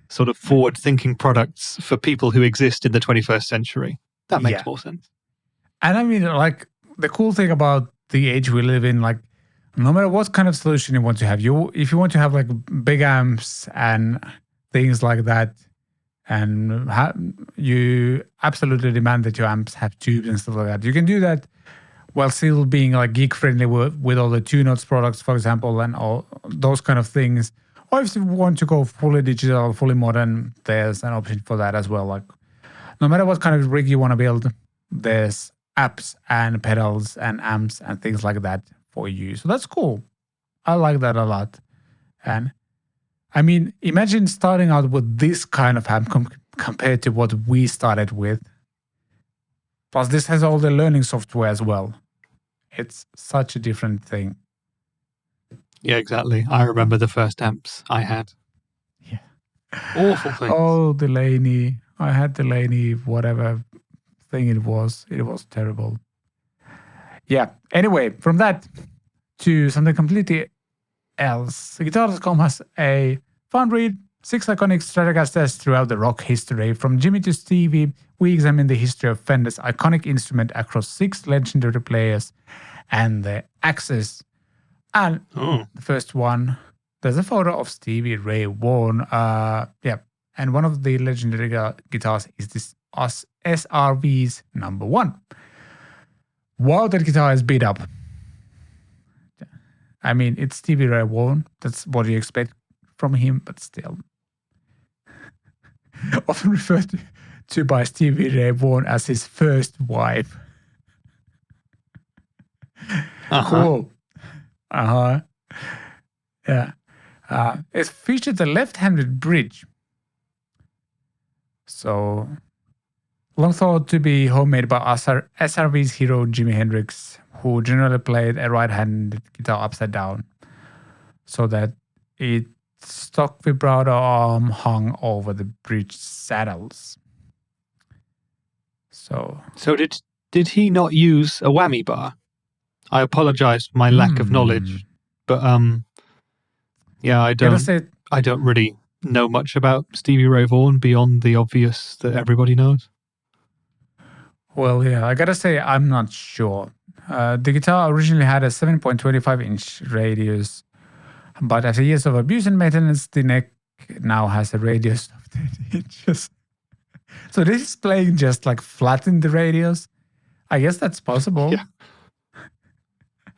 sort of forward-thinking products for people who exist in the 21st century. That makes more sense. And I mean, like, the cool thing about the age we live in, like, no matter what kind of solution you want to have, if you want to have like big amps and things like that, and you absolutely demand that your amps have tubes and stuff like that, you can do that while still being like geek friendly with all the 2-notes products, for example, and all those kind of things. Or if you want to go fully digital, fully modern, there's an option for that as well. Like, no matter what kind of rig you want to build, there's apps and pedals and amps and things like that for you. So that's cool. I like that a lot. And I mean, imagine starting out with this kind of amp compared to what we started with. Plus, this has all the learning software as well. It's such a different thing. Yeah, exactly. I remember the first amps I had. Yeah. Awful things. Oh, Delaney. I had Delaney, whatever thing it was. It was terrible. Yeah. Anyway, from that to something completely else. Guitar.com has a fun read. 6 iconic Stratocasters throughout the rock history. From Jimmy to Stevie, we examine the history of Fender's iconic instrument across 6 legendary players and their axes. And the first one, there's a photo of Stevie Ray Vaughan. And one of the legendary guitars is this SRV's number 1. Wow, that guitar is beat up. I mean, it's Stevie Ray Vaughan. That's what you expect from him, but still. Often referred to by Stevie Ray Vaughan as his first wife. Cool. Uh-huh. Yeah. It featured the left-handed bridge. So, long thought to be homemade by SRV's hero Jimi Hendrix, who generally played a right-handed guitar upside down, so that its stock vibrato arm hung over the bridge saddles. So did he not use a whammy bar? I apologize for my lack of knowledge, but yeah, I don't really know much about Stevie Ray Vaughan beyond the obvious that everybody knows. Well, yeah, I gotta say I'm not sure. The guitar originally had a 7.25-inch radius, but after years of abuse and maintenance, the neck now has a radius of 30 inches. So this is playing just like flat in the radius. I guess that's possible. Yeah.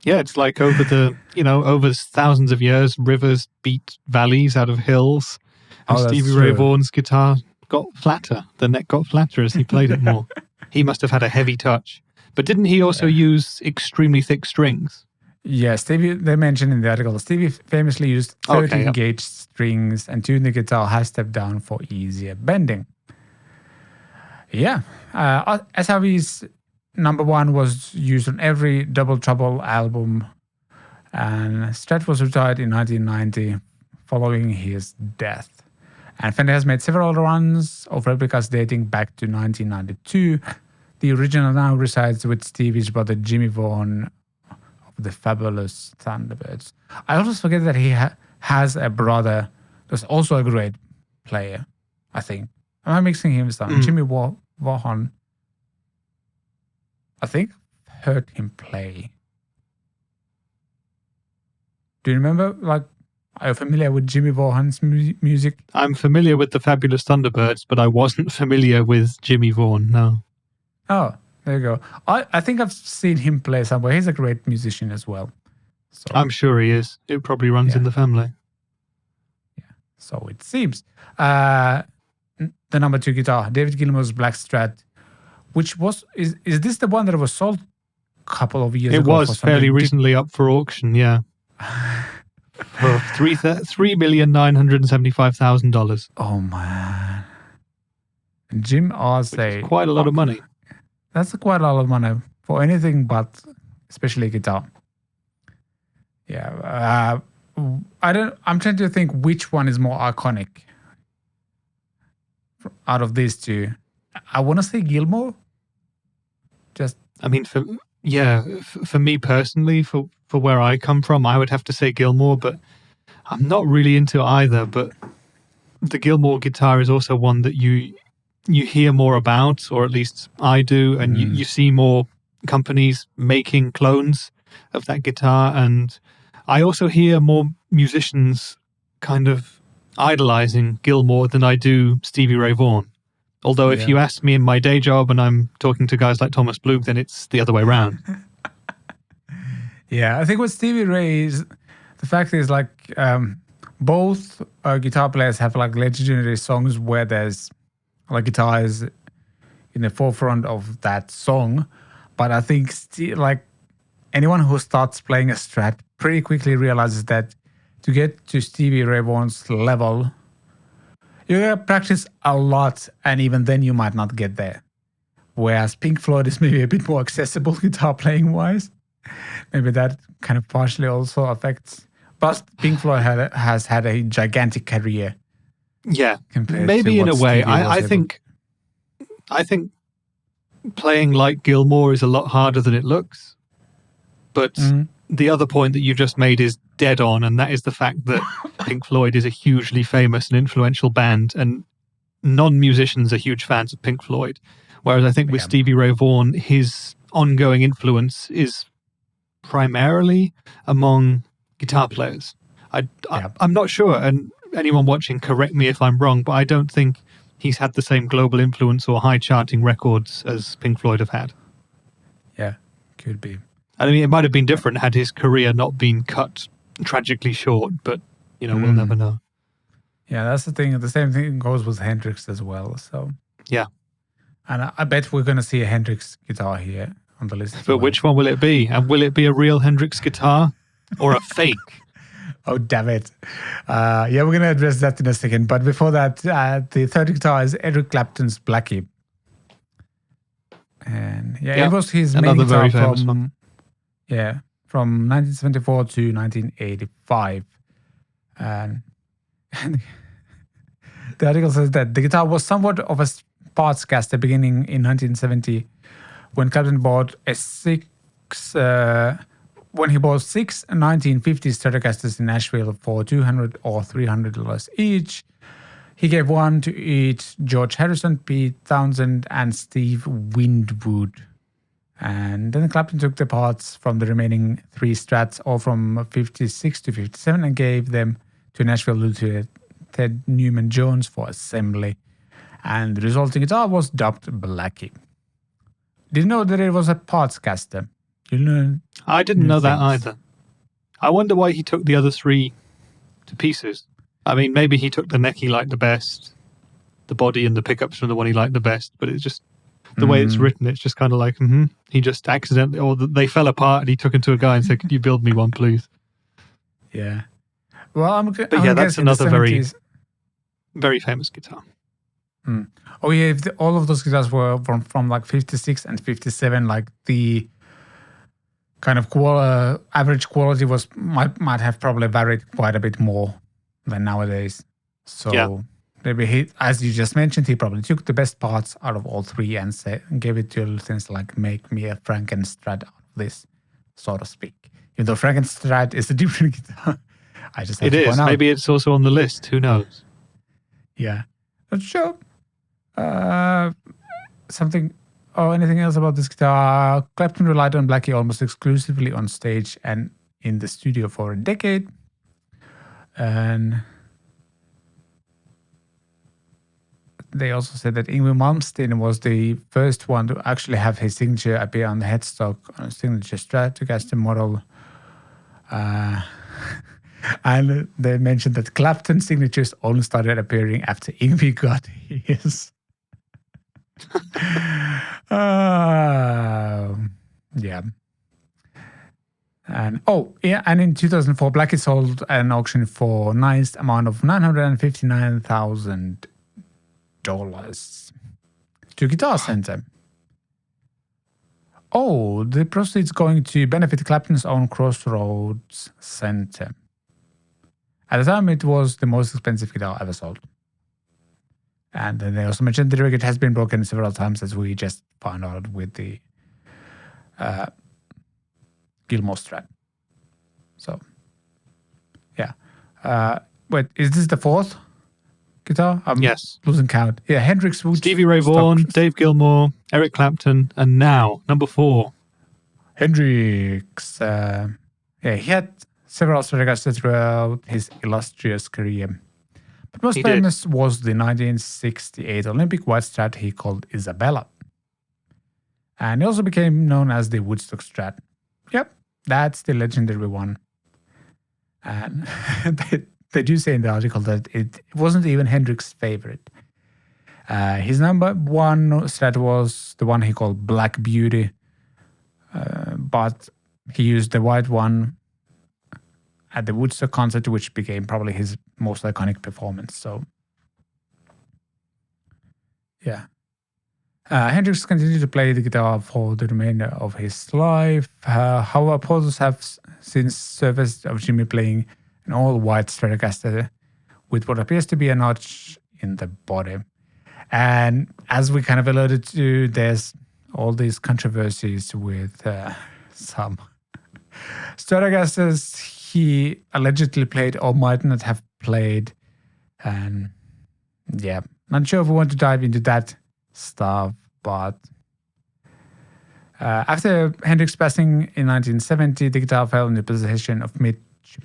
Yeah, it's like over thousands of years, rivers beat valleys out of hills. And Stevie Ray Vaughan's guitar got flatter. The neck got flatter as he played it more. He must have had a heavy touch. But didn't he also use extremely thick strings? Yeah, Stevie, they mentioned in the article, Stevie famously used 13-gauge strings and tuned the guitar half step down for easier bending. Yeah, SRV's number one was used on every Double Trouble album, and Strat was retired in 1990 following his death. And Fender has made several runs of replicas dating back to 1992. The original now resides with Stevie's brother Jimmy Vaughan of the Fabulous Thunderbirds. I always forget that he has a brother who's also a great player, I think. Am I mixing him with something? Jimmy Vaughan. I think I've heard him play. Do you remember, are you familiar with Jimmy Vaughan's music? I'm familiar with the Fabulous Thunderbirds, but I wasn't familiar with Jimmy Vaughan, no. Oh, there you go. I think I've seen him play somewhere. He's a great musician as well. So, I'm sure he is. It probably runs in the family. Yeah, so it seems. The number 2 guitar, David Gilmour's Black Strat, which is this the one that was sold a couple of years ago? It was fairly recently up for auction, yeah. For $3,975,000. Oh, man. Jim Arce. Quite a lot of money. That's quite a lot of money for anything but especially guitar. Yeah. I'm trying to think which one is more iconic out of these two. I want to say Gilmour. For me personally, for where I come from, I would have to say Gilmour, but I'm not really into either. But the Gilmour guitar is also one that you hear more about, or at least I do, and you see more companies making clones of that guitar. And I also hear more musicians kind of idolizing Gilmour than I do Stevie Ray Vaughan. Although if you ask me in my day job and I'm talking to guys like Thomas Blug, then it's the other way around. Yeah, I think with Stevie Ray is, the fact is both guitar players have legendary songs where there's guitar is in the forefront of that song. But I think anyone who starts playing a Strat pretty quickly realizes that to get to Stevie Ray Vaughan's level, you gotta practice a lot, and even then you might not get there. Whereas Pink Floyd is maybe a bit more accessible guitar playing wise. Maybe that kind of partially also affects. But Pink Floyd has had a gigantic career. Yeah, maybe in a way. I think playing like Gilmour is a lot harder than it looks. But the other point that you just made is dead on, and that is the fact that Pink Floyd is a hugely famous and influential band, and non-musicians are huge fans of Pink Floyd. Whereas I think with Stevie Ray Vaughan, his ongoing influence is primarily among guitar players. I'm not sure, and anyone watching, correct me if I'm wrong, but I don't think he's had the same global influence or high charting records as Pink Floyd have had. Yeah, could be. I mean, it might have been different had his career not been cut tragically short, but, we'll never know. Yeah, that's the thing. The same thing goes with Hendrix as well. So yeah. And I bet we're going to see a Hendrix guitar here on the list. But which one will it be? And will it be a real Hendrix guitar? or a fake. Oh, damn it. Yeah, we're going to address that in a second. But before that, the third guitar is Eric Clapton's Blackie. And yeah, it was his main another guitar very famous one. From 1974 to 1985. And the article says that the guitar was somewhat of a parts caster beginning in 1970 when Clapton bought when he bought six 1950 Stratocasters in Nashville for $200 or $300 each. He gave one to each George Harrison, Pete Townsend, and Steve Winwood. And then Clapton took the parts from the remaining three Strats, all from 56 to 57, and gave them to Nashville luthier Ted Newman Jones for assembly. And the resulting guitar was dubbed Blackie. Didn't know that it was a parts caster. You learn. I didn't know that either. I wonder why he took the other three to pieces. I mean, maybe he took the neck he liked the best, the body and the pickups from the one he liked the best, but it's just the way it's written, it's just kind of like, he just accidentally, or they fell apart and he took them to a guy and said, could you build me one, please? Yeah. Well, that's another very, very famous guitar. Oh, yeah, if all of those guitars were from like 56 and 57, like the kind of average quality might have probably varied quite a bit more than nowadays. So maybe as you just mentioned, he probably took the best parts out of all three and gave it to things like make me a Frankenstrat out of this, so to speak. Even though Frankenstrat is a different guitar. I just have to point out. Maybe it's also on the list. Who knows? Yeah. Not sure. Anything else about this guitar? Clapton relied on Blackie almost exclusively on stage and in the studio for a decade. And they also said that Yngwie Malmsteen was the first one to actually have his signature appear on the headstock on a signature Stratocaster model. And they mentioned that Clapton signatures only started appearing after Yngwie got his. Yeah. And in 2004, Blackie sold at an auction for a nice amount of $959,000 to Guitar Center. Oh, the proceeds going to benefit Clapton's own Crossroads Center. At the time, it was the most expensive guitar ever sold. And then they also mentioned the record has been broken several times, as we just found out with the Gilmore Strat. So, yeah. Wait, is this the fourth guitar? I'm losing count. Yeah, Hendrix, Stevie Ray Vaughan, Dave Gilmour, Eric Clapton, and now, number 4. Hendrix. He had several Stratocasters throughout his illustrious career. But most famous was the 1968 Olympic white Strat he called Isabella. And he also became known as the Woodstock Strat. Yep, that's the legendary one. And they do say in the article that it wasn't even Hendrix's favorite. His number one Strat was the one he called Black Beauty. But he used the white one at the Woodstock concert, which became probably his most iconic performance. So, yeah. Hendrix continued to play the guitar for the remainder of his life. However, photos have since surfaced of Jimmy playing an all-white Stratocaster with what appears to be a notch in the body. And as we kind of alluded to, there's all these controversies with some Stratocasters he allegedly played or might not have played. And yeah, not sure if we want to dive into that stuff, but after Hendrix passing in 1970, the guitar fell into possession of Mitch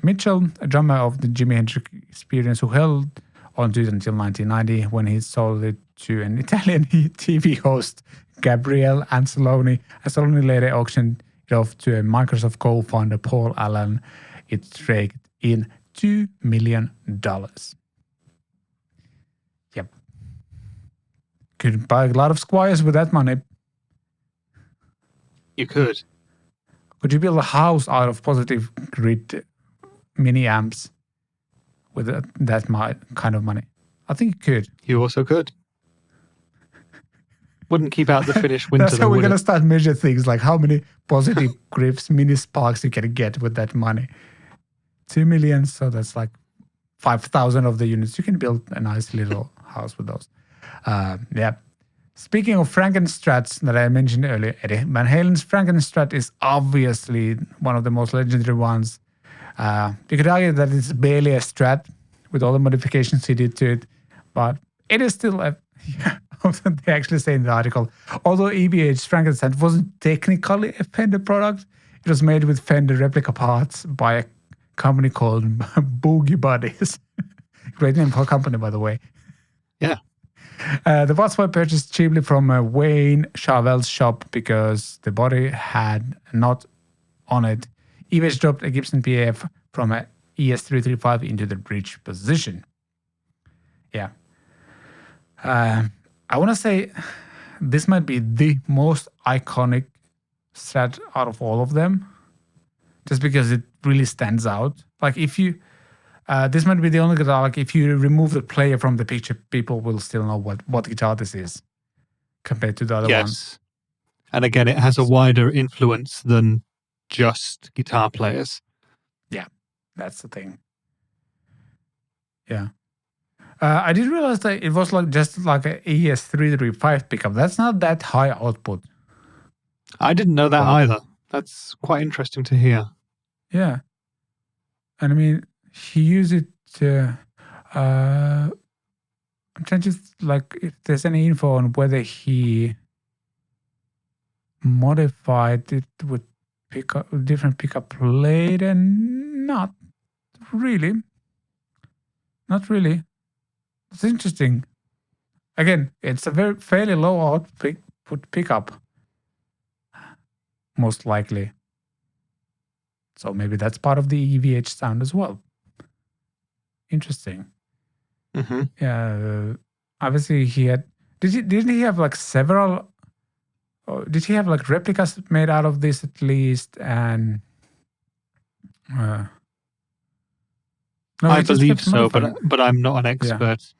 Mitchell, a drummer of the Jimi Hendrix Experience, who held onto it until 1990 when he sold it to an Italian TV host, Gabriele Anzalone. Anzalone later auctioned it off to a Microsoft co-founder, Paul Allen. It raked in $2 million. Yep. Could buy a lot of Squiers with that money. You could. Could you build a house out of positive grid mini amps with that kind of money? I think you could. You also could. Wouldn't keep out the Finnish winter. That's how we're going to start measure things, like how many positive grips, mini sparks you can get with that money. 2 million, so that's like 5,000 of the units. You can build a nice little house with those. Yeah. Speaking of Frankenstrats that I mentioned earlier, Eddie Van Halen's Frankenstrat is obviously one of the most legendary ones. You could argue that it's barely a Strat with all the modifications he did to it, but it is still a... They actually say in the article, although EVH's Frankenstein wasn't technically a Fender product, it was made with Fender replica parts by a company called Boogie Buddies. Great name for a company, by the way. Yeah. The parts were purchased cheaply from Wayne Charvel's shop because the body had a knot on it. EVH dropped a Gibson PAF from a ES335 into the bridge position. Yeah. I want to say this might be the most iconic Strat out of all of them, just because it really stands out. Like if you, this might be the only guitar, like if you remove the player from the picture, people will still know what guitar this is compared to the other ones. And again, it has a wider influence than just guitar players. Yeah, that's the thing. Yeah. I did realize that it was like just like an ES335 pickup. That's not that high output. I didn't know that either. That's quite interesting to hear. Yeah. And I mean, he used it to... I'm trying to, like, if there's any info on whether he modified it with different pickup later. Not really. Not really. It's interesting. Again, it's a fairly low output pickup, most likely. So maybe that's part of the EVH sound as well. Interesting. Mm-hmm. Yeah. Obviously, he had. Didn't he have like several? Did he have like replicas made out of this at least? And no, I believe so, but I'm not an expert.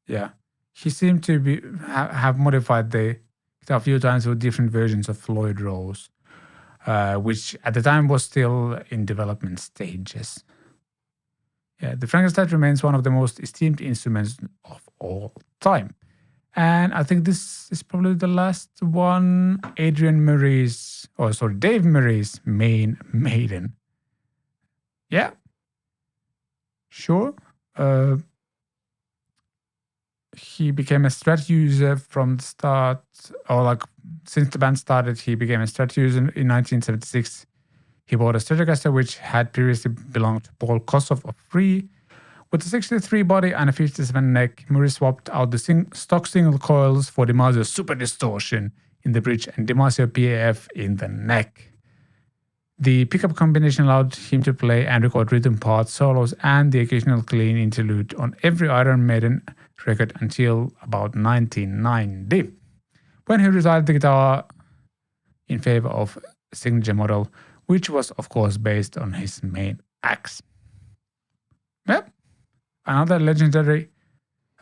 Yeah, he seemed to be have modified the a few times with different versions of Floyd Rose, which at the time was still in development stages. Yeah, the Frankenstein remains one of the most esteemed instruments of all time, and I think this is probably the last one. Dave Murray's main Maiden. Yeah, sure. He became a Strat user from the start, or like since the band started, he became a Strat user in 1976. He bought a Stratocaster which had previously belonged to Paul Kossoff of Free. With a 63 body and a 57 neck, Murray swapped out the stock single coils for DiMarzio Super Distortion in the bridge and DiMarzio PAF in the neck. The pickup combination allowed him to play and record rhythm parts, solos, and the occasional clean interlude on every Iron Maiden record until about 1990, when he retired the guitar in favor of a signature model, which was, of course, based on his main axe. Yep, another legendary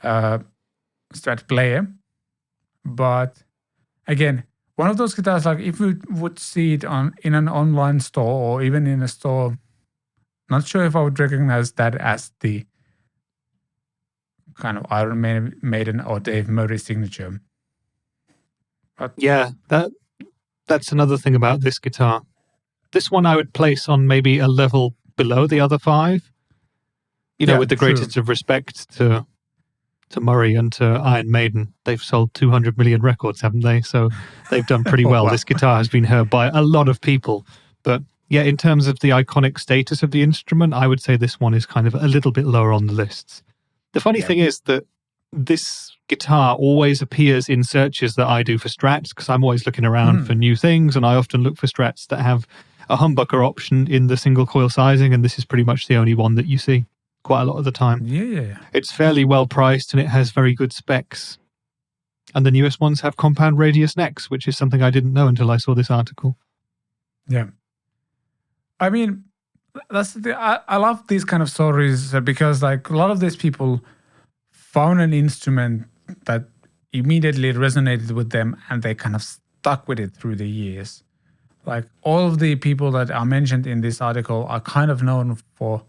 Strat player, but again, one of those guitars, like if you would see it in an online store or even in a store, not sure if I would recognize that as the kind of Iron Maiden or Dave Murray signature. But yeah, that's another thing about this guitar. This one I would place on maybe a level below the other five. You know, with the greatest of respect to Murray and to Iron Maiden. They've sold 200 million records, haven't they? So they've done pretty well. Wow. This guitar has been heard by a lot of people. But yeah, in terms of the iconic status of the instrument, I would say this one is kind of a little bit lower on the lists. The funny thing is that this guitar always appears in searches that I do for Strats, because I'm always looking around for new things, and I often look for Strats that have a humbucker option in the single coil sizing, and this is pretty much the only one that you see quite a lot of the time. Yeah. It's fairly well priced and it has very good specs. And the newest ones have compound radius necks, which is something I didn't know until I saw this article. Yeah. I mean, that's the thing. I love these kind of stories because like a lot of these people found an instrument that immediately resonated with them and they kind of stuck with it through the years. Like all of the people that are mentioned in this article are kind of known for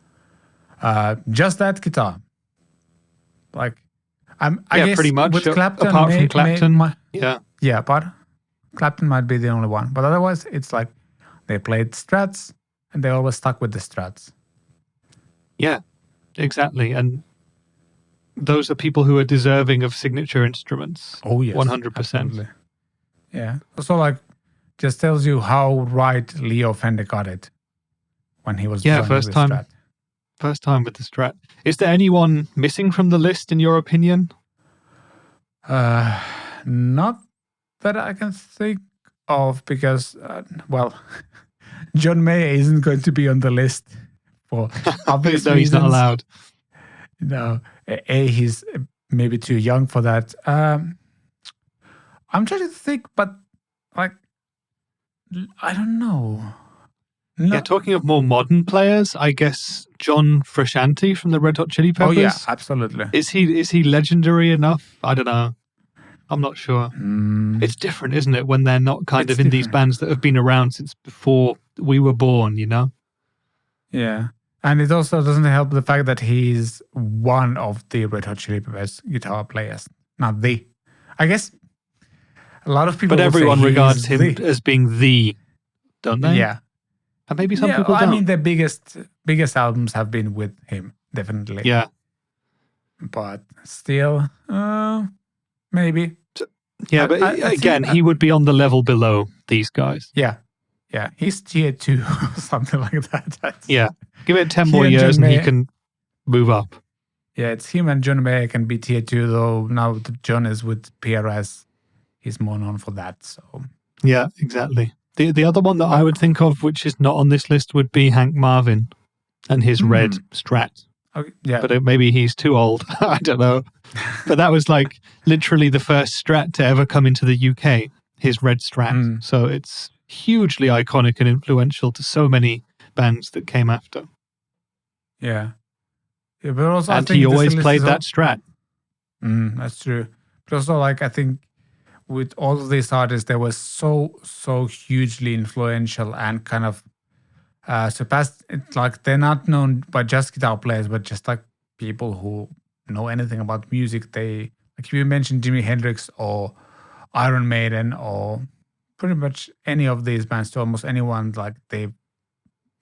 just that guitar. Like I guess pretty much. with Clapton, Apart from Clapton, yeah, but Clapton might be the only one. But otherwise, it's like they played Strats and they always stuck with the Strats. Yeah, exactly. And those are people who are deserving of signature instruments. Oh, yes. 100%. Absolutely. Yeah. So, like, just tells you how right Leo Fender got it when he was designing first the time. Strat. First time with the Strat. Is there anyone missing from the list, in your opinion? Not that I can think of because, well, John May isn't going to be on the list for obvious No, reasons. he's not allowed. No, he's maybe too young for that. I'm trying to think, but like, I don't know. No. Yeah, talking of more modern players, I guess John Frusciante from the Red Hot Chili Peppers. Oh yeah, absolutely. Is he legendary enough? I don't know. I'm not sure. It's different, isn't it, when they're not kind of in these bands that have been around since before we were born, you know? Yeah. And it also doesn't help the fact that he's one of the Red Hot Chili Peppers guitar players. Not the. I guess a lot of people But everyone regards him the. as being the, don't they? Yeah. And maybe some people don't. I mean, the biggest albums have been with him, definitely. Yeah. But still, maybe. Yeah, but again, he would be on the level below these guys. Yeah. Yeah. He's tier 2 or something like that. Yeah. Give it 10 more years and he can move up. Yeah, it's him and John Mayer can be tier 2, though now that John is with PRS, he's more known for that. So yeah, exactly. The other one that I would think of, which is not on this list, would be Hank Marvin and his red Strat. Okay, yeah. But maybe he's too old. I don't know. But that was like literally the first Strat to ever come into the UK, his red Strat. So it's hugely iconic and influential to so many bands that came after. Yeah. Yeah, but also and he always played that Strat. That's true. But also, like, I think with all of these artists, they were so hugely influential and kind of surpassed. Like, they're not known by just guitar players, but just like people who know anything about music. They, like, if you mentioned Jimi Hendrix or Iron Maiden or pretty much any of these bands to almost anyone, like, they've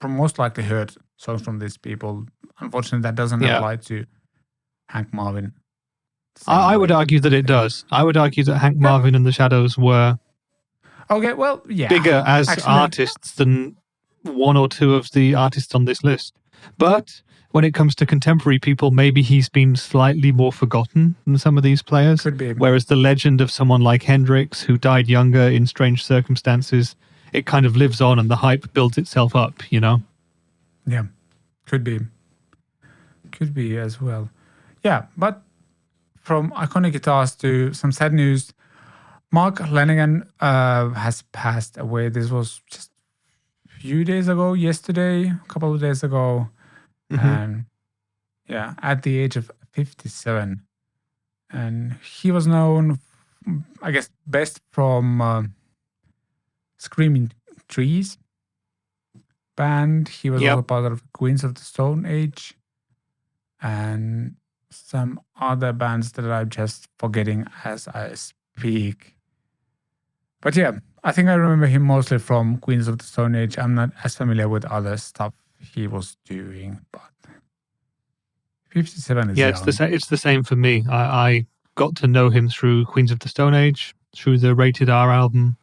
most likely heard songs from these people. Unfortunately, that doesn't apply to Hank Marvin. I would argue that it does. I would argue that Hank Marvin and the Shadows were bigger as artists than one or two of the artists on this list. But when it comes to contemporary people, maybe he's been slightly more forgotten than some of these players. Could be. Whereas the legend of someone like Hendrix, who died younger in strange circumstances, it kind of lives on and the hype builds itself up, you know? Yeah, could be. Could be as well. Yeah, but from iconic guitars to some sad news, Mark Lanegan has passed away. This was just a few days ago, yesterday, a couple of days ago. And yeah, at the age of 57. And he was known, I guess, best from Screaming Trees band. He was also part of Queens of the Stone Age and some other bands that I'm just forgetting as I speak. But yeah, I think I remember him mostly from Queens of the Stone Age. I'm not as familiar with other stuff he was doing, but 57 is young. It's the same for me. I got to know him through Queens of the Stone Age, through the Rated R album.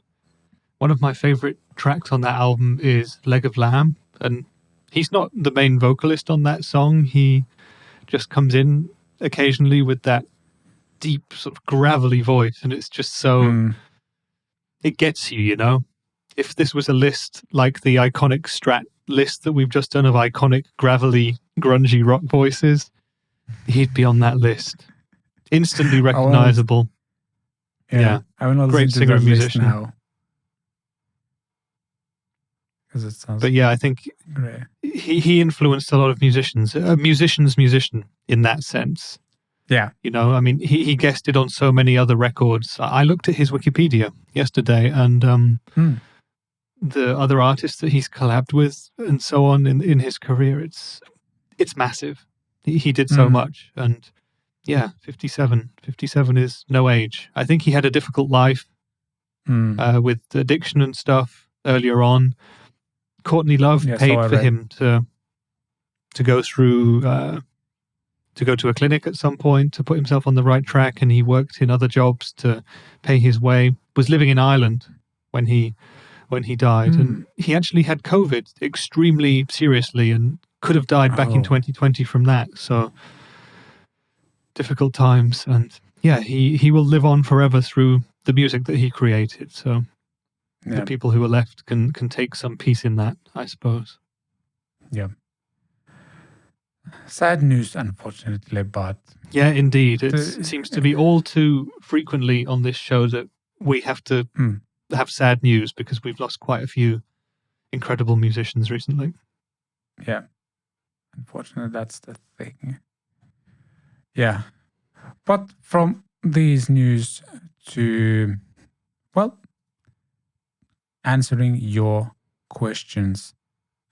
One of my favorite tracks on that album is Leg of Lamb, and he's not the main vocalist on that song. He just comes in occasionally with that deep sort of gravelly voice, and it's just so it gets you, you know. If this was a list like the Iconic Strat list that we've just done of iconic gravelly grungy rock voices, he'd be on that list. Instantly recognizable. I will not great listen to singer and that list musician now. because it sounds But yeah, I think great. he influenced a lot of musicians, musician in that sense. Yeah. You know, I mean, he guested on so many other records. I looked at his Wikipedia yesterday, and the other artists that he's collabed with and so on in his career, it's massive. He did so much, and yeah, 57 is no age. I think he had a difficult life with addiction and stuff earlier on. Courtney Love paid for him to go through to go to a clinic at some point to put himself on the right track, and he worked in other jobs to pay his way. Was living in Ireland when he died, and he actually had COVID extremely seriously and could have died back in 2020 from that. So difficult times, and yeah, he will live on forever through the music that he created. So the people who are left can take some peace in that, I suppose. Yeah. Sad news, unfortunately, but yeah, indeed, it seems to be all too frequently on this show that we have to have sad news because we've lost quite a few incredible musicians recently. Yeah, unfortunately, that's the thing. Yeah, but from these news to, well, answering your questions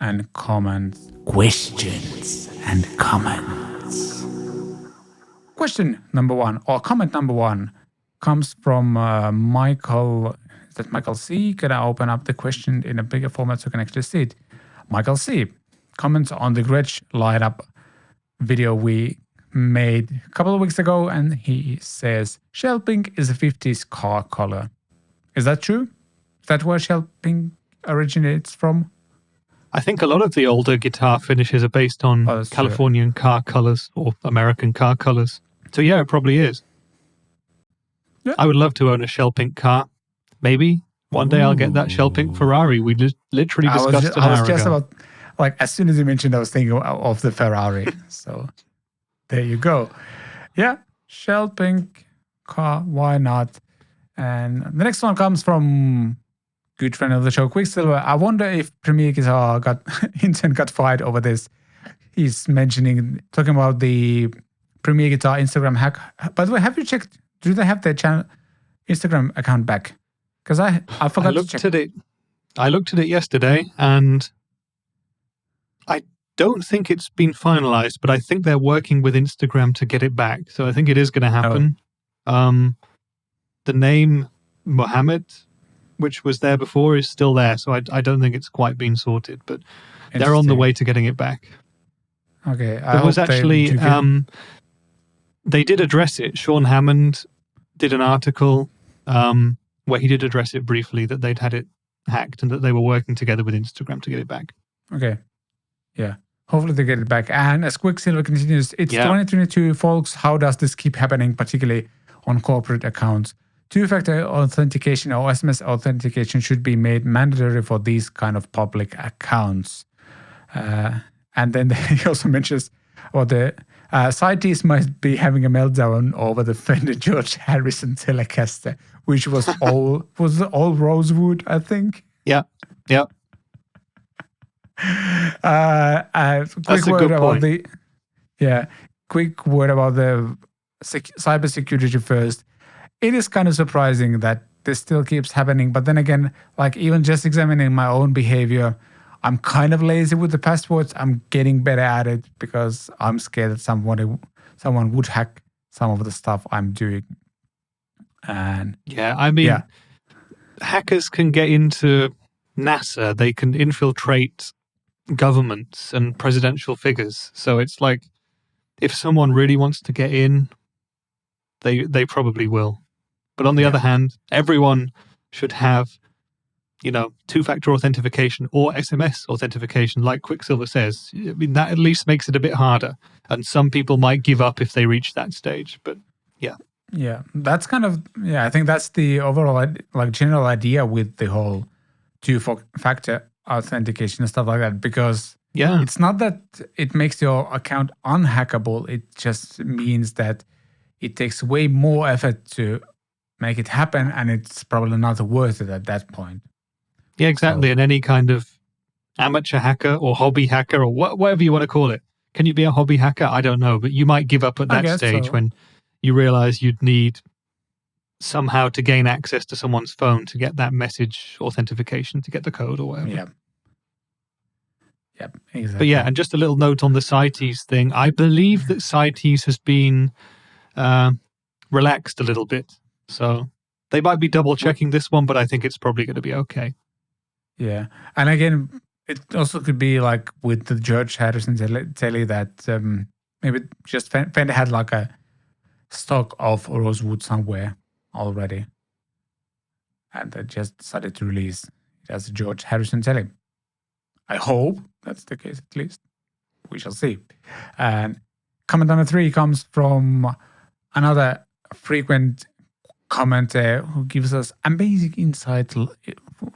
and comments. Questions and comments. Question number one, or comment number one, comes from Michael. Is that Michael C? Can I open up the question in a bigger format so I can actually see it? Michael C comments on the Gretsch lineup video we made a couple of weeks ago, and he says, shell pink is a 50s car color. Is that true? Is that where shell pink originates from? I think a lot of the older guitar finishes are based on Californian car colors or American car colors. So yeah, it probably is. Yeah. I would love to own a shell pink car. Maybe one day I'll get that shell pink Ferrari. We literally discussed an hour ago. About, like, as soon as you mentioned, I was thinking of the Ferrari. So there you go. Yeah, shell pink car. Why not? And the next one comes from good friend of the show, Quicksilver. I wonder if Premier Guitar got fired over this. He's talking about the Premier Guitar Instagram hack. By the way, have you checked? Do they have their channel Instagram account back? Because I forgot to check. I looked at it yesterday, and I don't think it's been finalized, but I think they're working with Instagram to get it back. So I think it is going to happen. The name Mohammed, which was there before, is still there. So I don't think it's quite been sorted, but they're on the way to getting it back. Okay. There was actually, they did address it. Sean Hammond did an article where he did address it briefly, that they'd had it hacked and that they were working together with Instagram to get it back. Okay. Yeah. Hopefully they get it back. And as Quicksilver continues, it's 2022, folks. How does this keep happening, particularly on corporate accounts? Two-factor authentication or SMS authentication should be made mandatory for these kind of public accounts. And then he also mentions, the CITES might be having a meltdown over the Fender George Harrison Telecaster, which was all rosewood, I think. Yeah. Quick word about the cybersecurity first. It is kind of surprising that this still keeps happening. But then again, like even just examining my own behavior, I'm kind of lazy with the passwords. I'm getting better at it because I'm scared that someone would hack some of the stuff I'm doing. And hackers can get into NASA. They can infiltrate governments and presidential figures. So it's like, if someone really wants to get in, they probably will. But on the other hand, everyone should have, two-factor authentication or SMS authentication, like Quicksilver says. I mean, that at least makes it a bit harder. And some people might give up if they reach that stage. But yeah. Yeah, that's kind of, I think that's the overall, like, general idea with the whole two-factor authentication and stuff like that. Because it's not that it makes your account unhackable. It just means that it takes way more effort to make it happen, and it's probably not worth it at that point. Yeah, exactly. And any kind of amateur hacker or hobby hacker or whatever you want to call it. Can you be a hobby hacker? I don't know, but you might give up at I that guess stage so. when you realize you'd need somehow to gain access to someone's phone to get that message authentication, to get the code or whatever. Yeah. Yep, exactly. But yeah, and just a little note on the CITES thing. I believe that CITES has been relaxed a little bit. So they might be double checking this one, but I think it's probably going to be okay. Yeah. And again, it also could be like with the George Harrison telly that maybe just Fender had like a stock of Rosewood somewhere already. And they just decided to release it as a George Harrison telly. I hope that's the case at least. We shall see. And comment number 3 comes from another frequent commenter who gives us amazing insight a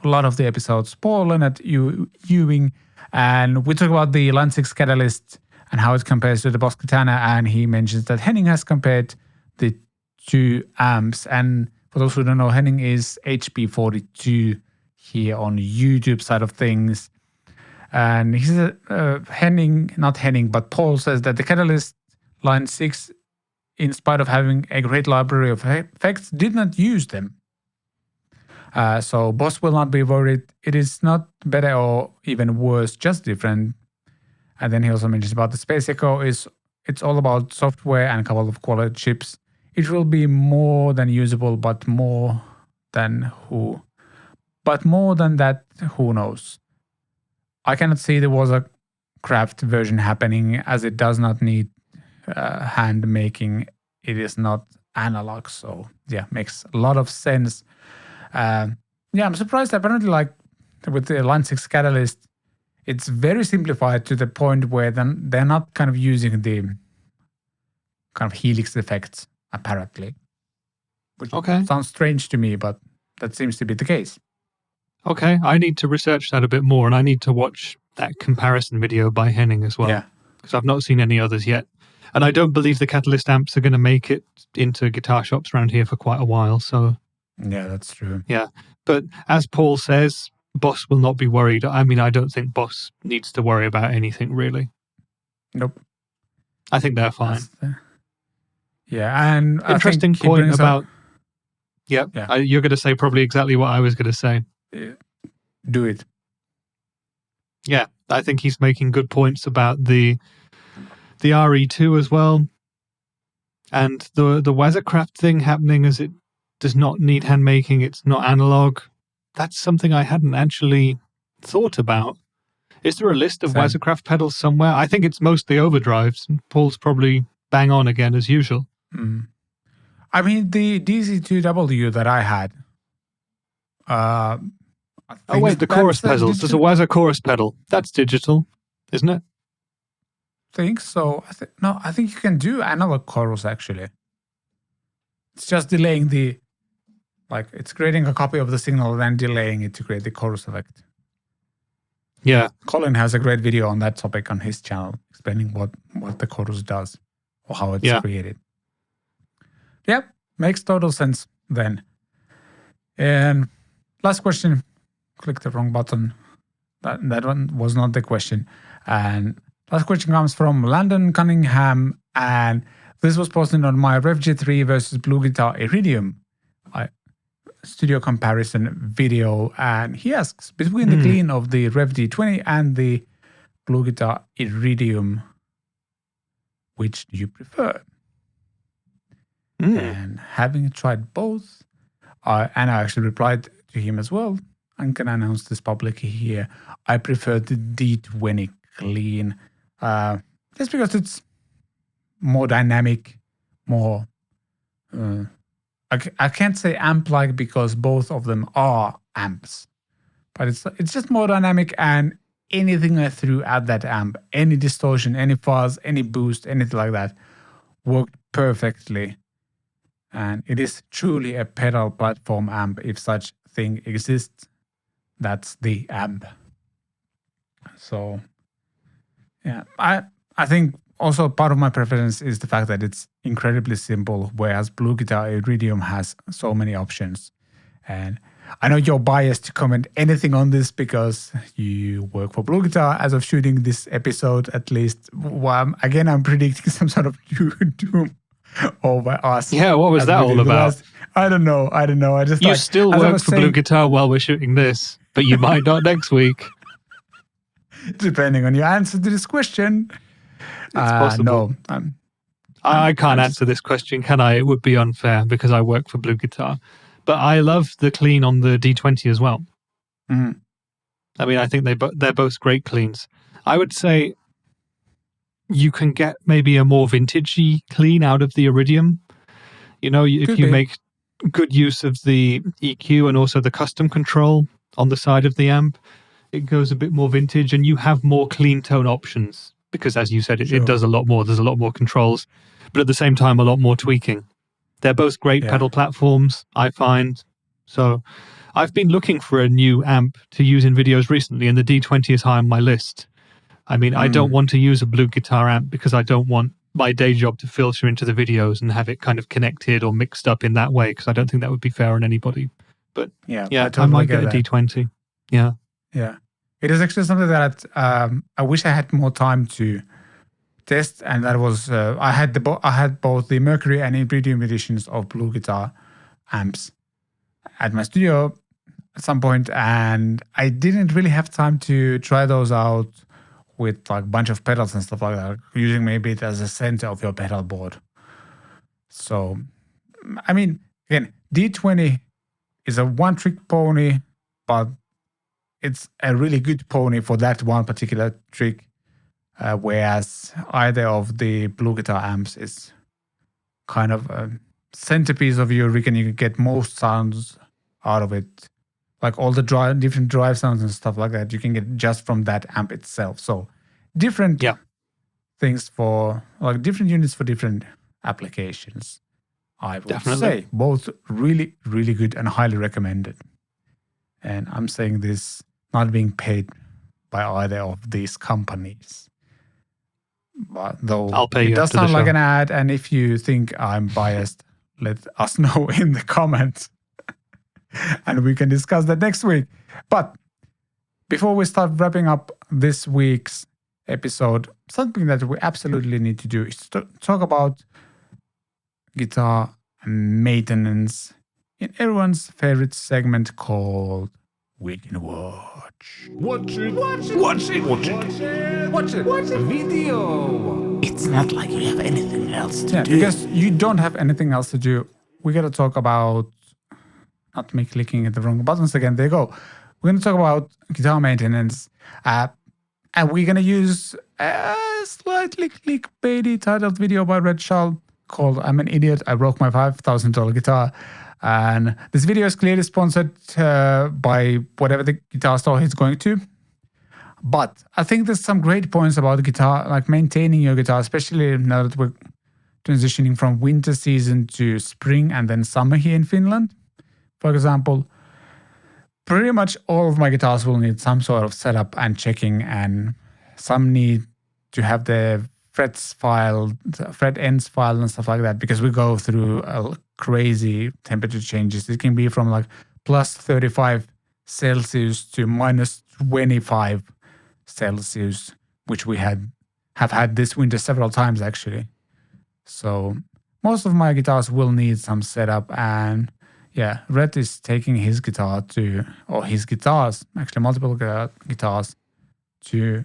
lot of the episodes, Paul Leonard Ewing, and we talk about the Line 6 Catalyst and how it compares to the Boss Katana, and he mentions that Henning has compared the 2 amps, and for those who don't know, Henning is HP42 here on YouTube side of things. And he says, but Paul says that the Catalyst Line 6, in spite of having a great library of effects, did not use them. So Boss will not be worried. It is not better or even worse, just different. And then he also mentions about the Space Echo. It's all about software and a couple of quality chips. It will be more than usable, but more than that, who knows? I cannot see there was a craft version happening, as it does not need hand making. It is not analog, so yeah, makes a lot of sense. I'm surprised. Apparently, like with the Line 6 Catalyst, it's very simplified to the point where they're not kind of using the kind of helix effects, apparently. Which sounds strange to me, but that seems to be the case. Okay, I need to research that a bit more, and I need to watch that comparison video by Henning as well. Yeah. Because I've not seen any others yet. And I don't believe the Catalyst amps are going to make it into guitar shops around here for quite a while. So yeah, that's true. Yeah. But as Paul says, Boss will not be worried. I mean, I don't think Boss needs to worry about anything, really. Nope. I think they're fine. Yeah, and interesting point about... You're going to say probably exactly what I was going to say. Do it. Yeah, I think he's making good points about the RE2 as well. And the Wazercraft thing happening, as it does not need hand making, it's not analog. That's something I hadn't actually thought about. Is there a list of Wazercraft pedals somewhere? I think it's mostly overdrives. Paul's probably bang on again as usual. Mm. I mean, the DC2W that I had. The chorus pedals. There's a Wazer chorus pedal. That's digital, isn't it? I think so. I think you can do analog chorus, actually. It's just delaying it's creating a copy of the signal and then delaying it to create the chorus effect. Yeah. Colin has a great video on that topic on his channel, explaining what the chorus does or how it's created. Yep, makes total sense then. And last question. Click the wrong button. That one was not the question. And last question comes from Landon Cunningham, and this was posted on my Rev G3 versus Blue Guitar Iridium studio comparison video. And he asks, between the clean of the Rev D20 and the Blue Guitar Iridium, which do you prefer? And having tried both, and I actually replied to him as well, I'm going to announce this publicly here. I prefer the D20 clean, just because it's more dynamic, more... I can't say amp-like because both of them are amps, but it's just more dynamic, and anything I threw at that amp, any distortion, any fuzz, any boost, anything like that, worked perfectly. And it is truly a pedal platform amp, if such thing exists. That's the amp. So, yeah, I think also part of my preference is the fact that it's incredibly simple, whereas Blue Guitar Iridium has so many options. And I know you're biased to comment anything on this because you work for Blue Guitar as of shooting this episode, at least. Well, again, I'm predicting some sort of doom over us. Yeah, what was as that we all did the about? last- I don't know. I just You still as I work was for Blue saying, Guitar while we're shooting this, but you might not next week. depending on your answer to this question. It's possible. No, I can't I'm answer this question, can I? It would be unfair because I work for Blue Guitar. But I love the clean on the D20 as well. Mhm. I mean, I think they're both great cleans. I would say you can get maybe a more vintagey clean out of the Iridium. You know, if Could you be. make good use of the EQ and also the custom control on the side of the amp, it goes a bit more vintage and you have more clean tone options because, as you said, it Sure. does a lot more. There's a lot more controls, but at the same time, a lot more tweaking. They're both great Yeah. pedal platforms, I find. So I've been looking for a new amp to use in videos recently, and the D20 is high on my list. I mean, I don't want to use a Blue Guitar amp because I don't want my day job to filter into the videos and have it kind of connected or mixed up in that way, because I don't think that would be fair on anybody. But Yeah, yeah, I totally might get a that. D20. Yeah. Yeah, it is actually something that I wish I had more time to test, and that was I had both the Mercury and Iridium editions of Blue Guitar amps at my studio at some point, and I didn't really have time to try those out with like a bunch of pedals and stuff like that, using maybe it as a center of your pedal board. So, I mean, again, D20 is a one-trick pony, but it's a really good pony for that one particular trick, whereas either of the Blue Guitar amps is kind of a centerpiece of your rig, and you can get most sounds out of it, like all the different drive sounds and stuff like that. You can get just from that amp itself. So different things for like different units for different applications. I would say both really, really good and highly recommended. And I'm saying this not being paid by either of these companies. But though I'll pay you it does after the sound like show. an ad, and if you think I'm biased, let us know in the comments. And we can discuss that next week. But before we start wrapping up this week's episode, something that we absolutely need to do is to talk about guitar maintenance in everyone's favorite segment called Week in Watch. Watch it. Video. It's not like you have anything else to Yeah, do. because you don't have anything else to do. We got to talk about, not me clicking at the wrong buttons again. There you go. We're going to talk about guitar maintenance. And we're going to use a slightly clickbaity titled video by Red Shell called I'm an Idiot, I Broke My $5,000 Guitar. And this video is clearly sponsored by whatever the guitar store he's going to. But I think there's some great points about the guitar, like maintaining your guitar, especially now that we're transitioning from winter season to spring and then summer here in Finland. For example, pretty much all of my guitars will need some sort of setup and checking, and some need to have the frets filed, fret ends filed and stuff like that, because we go through crazy temperature changes. It can be from like plus 35 Celsius to minus 25 Celsius, which we have had this winter several times actually. So most of my guitars will need some setup, and yeah, Red is taking his guitar to, or his guitars, actually multiple guitars, to,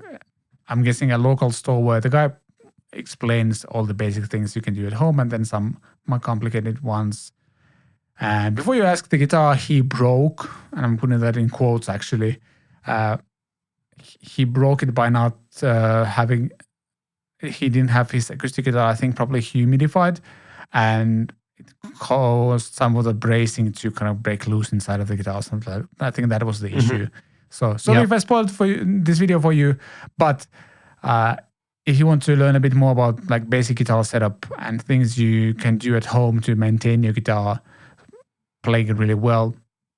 I'm guessing, a local store where the guy explains all the basic things you can do at home and then some more complicated ones. And before you ask, the guitar he broke, and I'm putting that in quotes actually, he broke it by not he didn't have his acoustic guitar, I think, properly humidified, and it caused some of the bracing to kind of break loose inside of the guitar. Something like that. I think that was the issue. So sorry if I spoiled this video for you, but if you want to learn a bit more about like basic guitar setup and things you can do at home to maintain your guitar playing it really well,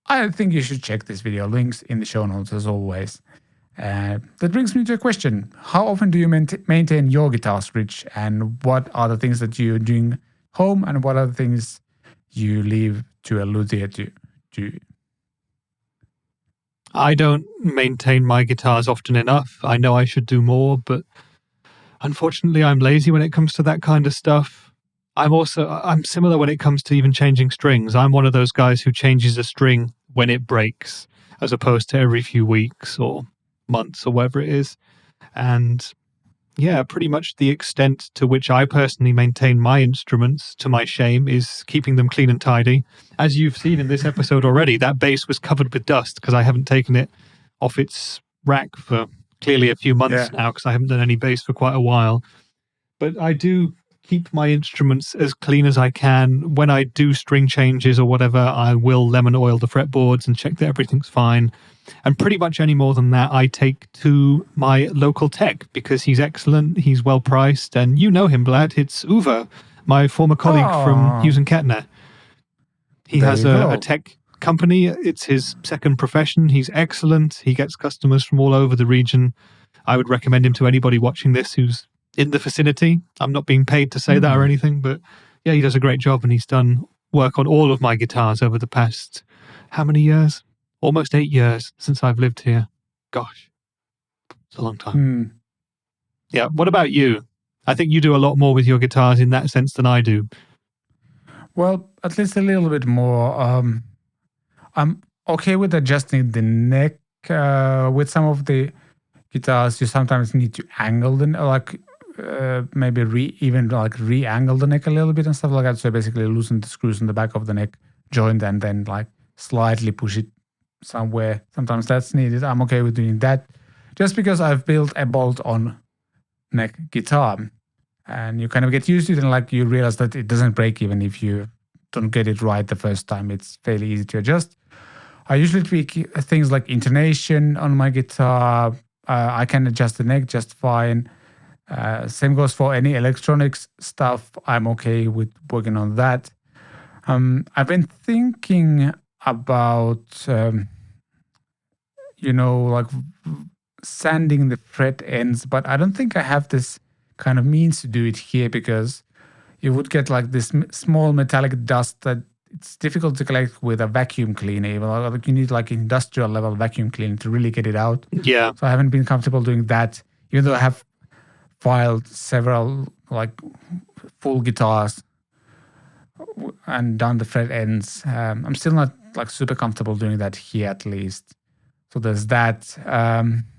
I think you should check this video. Links in the show notes as always. That brings me to a question. How often do you maintain your guitars, Rich? And what are the things that you're doing home, and what are the things you leave to a luthier to do? I don't maintain my guitars often enough. I know I should do more, but unfortunately I'm lazy when it comes to that kind of stuff. I'm similar when it comes to even changing strings. I'm one of those guys who changes a string when it breaks, as opposed to every few weeks or months or whatever it is. And yeah, pretty much the extent to which I personally maintain my instruments, to my shame, is keeping them clean and tidy. As you've seen in this episode already, that bass was covered with dust because I haven't taken it off its rack for clearly a few months now, because I haven't done any bass for quite a while. But I do keep my instruments as clean as I can. When I do string changes or whatever, I will lemon oil the fretboards and check that everything's fine. And pretty much any more than that, I take to my local tech, because he's excellent, he's well priced, and you know him, Vlad. It's Uwe, my former colleague from Hughes and Kettner. He has a tech company. It's his second profession. He's excellent. He gets customers from all over the region. I would recommend him to anybody watching this who's in the vicinity. I'm not being paid to say that or anything, but yeah, he does a great job, and he's done work on all of my guitars over the past, how many years? Almost 8 years since I've lived here. Gosh, it's a long time. Yeah, what about you? I think you do a lot more with your guitars in that sense than I do. Well, at least a little bit more. I'm okay with adjusting the neck. With some of the guitars, you sometimes need to angle the maybe re-angle the neck a little bit and stuff like that. So basically loosen the screws in the back of the neck joint and then like slightly push it somewhere. Sometimes that's needed. I'm okay with doing that, just because I've built a bolt-on neck guitar, and you kind of get used to it, and like you realize that it doesn't break even if you don't get it right the first time. It's fairly easy to adjust. I usually tweak things like intonation on my guitar. I can adjust the neck just fine. Same goes for any electronics stuff. I'm okay with working on that. I've been thinking about, like sanding the fret ends, but I don't think I have this kind of means to do it here, because you would get like this small metallic dust that it's difficult to collect with a vacuum cleaner. Even like you need like industrial level vacuum cleaner to really get it out. Yeah. So I haven't been comfortable doing that, even though I have filed several like full guitars and done the fret ends. I'm still not like super comfortable doing that here, at least. So there's that.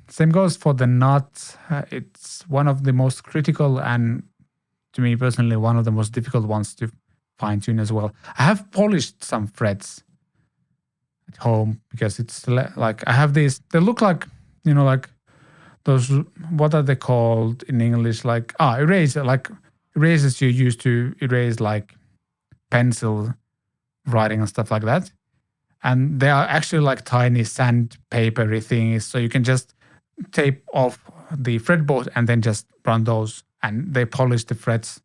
Same goes for the nut. It's one of the most critical, and to me personally, one of the most difficult ones to fine tune as well. I have polished some frets at home because it's like I have these. They look like like those. What are they called in English? Like eraser, like erasers you use to erase like pencil writing and stuff like that. And they are actually like tiny sandpapery things, so you can just tape off the fretboard and then just run those, and they polish the frets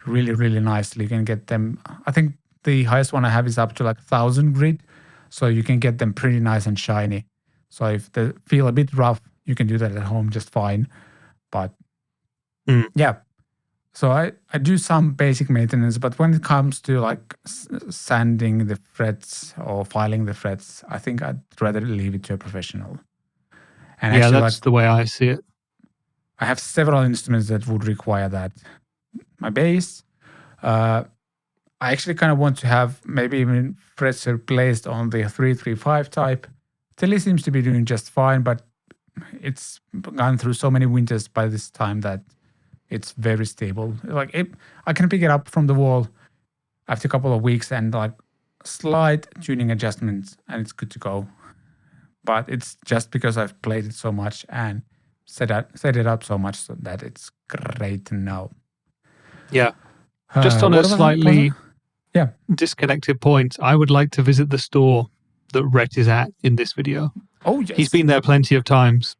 really, really nicely. You can get them, I think the highest one I have is up to like 1,000 grit, so you can get them pretty nice and shiny. So if they feel a bit rough, you can do that at home just fine. But yeah, so I do some basic maintenance, but when it comes to like sanding the frets or filing the frets, I think I'd rather leave it to a professional. And yeah, actually, that's like, the way I see it. I have several instruments that would require that. My bass, I actually kind of want to have maybe even frets replaced on the 335 type. Tilly seems to be doing just fine, but it's gone through so many winters by this time that it's very stable. Like I can pick it up from the wall after a couple of weeks and like slight tuning adjustments, and it's good to go. But it's just because I've played it so much and set it up so much so that it's great now. Yeah. Just on a slightly Yeah. disconnected point, I would like to visit the store that Rhett is at in this video. Oh, yes. He's been there plenty of times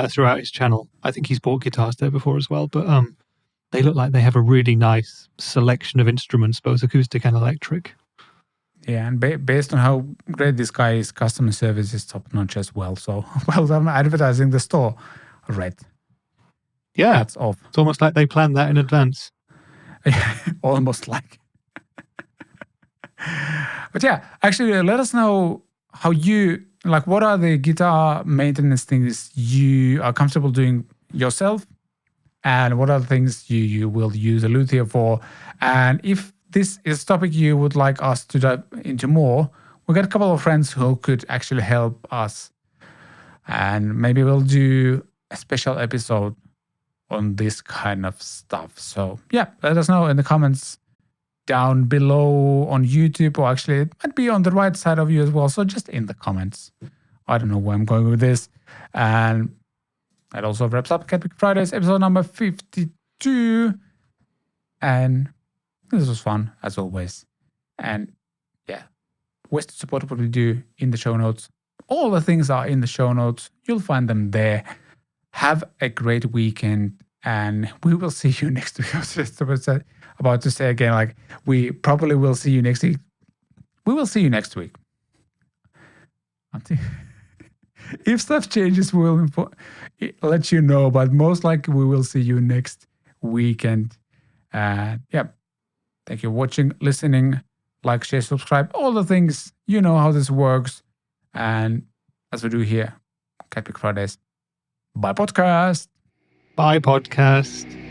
throughout his channel. I think he's bought guitars there before as well, but they look like they have a really nice selection of instruments, both acoustic and electric. Yeah, and based on how great this guy is, customer service is top-notch as well. So, well done advertising the store, Rhett. Yeah. That's off. It's almost like they planned that in advance. Almost like. But yeah, actually, let us know how you like what are the guitar maintenance things you are comfortable doing yourself, and what are the things you will use a luthier for. And if this is a topic you would like us to dive into more, we got a couple of friends who could actually help us, and maybe we'll do a special episode on this kind of stuff. So yeah, let us know in the comments down below on YouTube, or actually it might be on the right side of you as well. So just in the comments. I don't know where I'm going with this. And that also wraps up CatPick Fridays episode number 52. And this was fun as always. And yeah, ways to support what we do in the show notes. All the things are in the show notes. You'll find them there. Have a great weekend, and we will see you next week. I was just about to say again, like, we probably will see you next week. We will see you next week. If stuff changes, we'll let you know, but most likely we will see you next weekend. Yeah, thank you for watching, listening, like, share, subscribe, all the things. You know how this works. And as we do here, CatPick Fridays. Bye, podcast. Bye, podcast.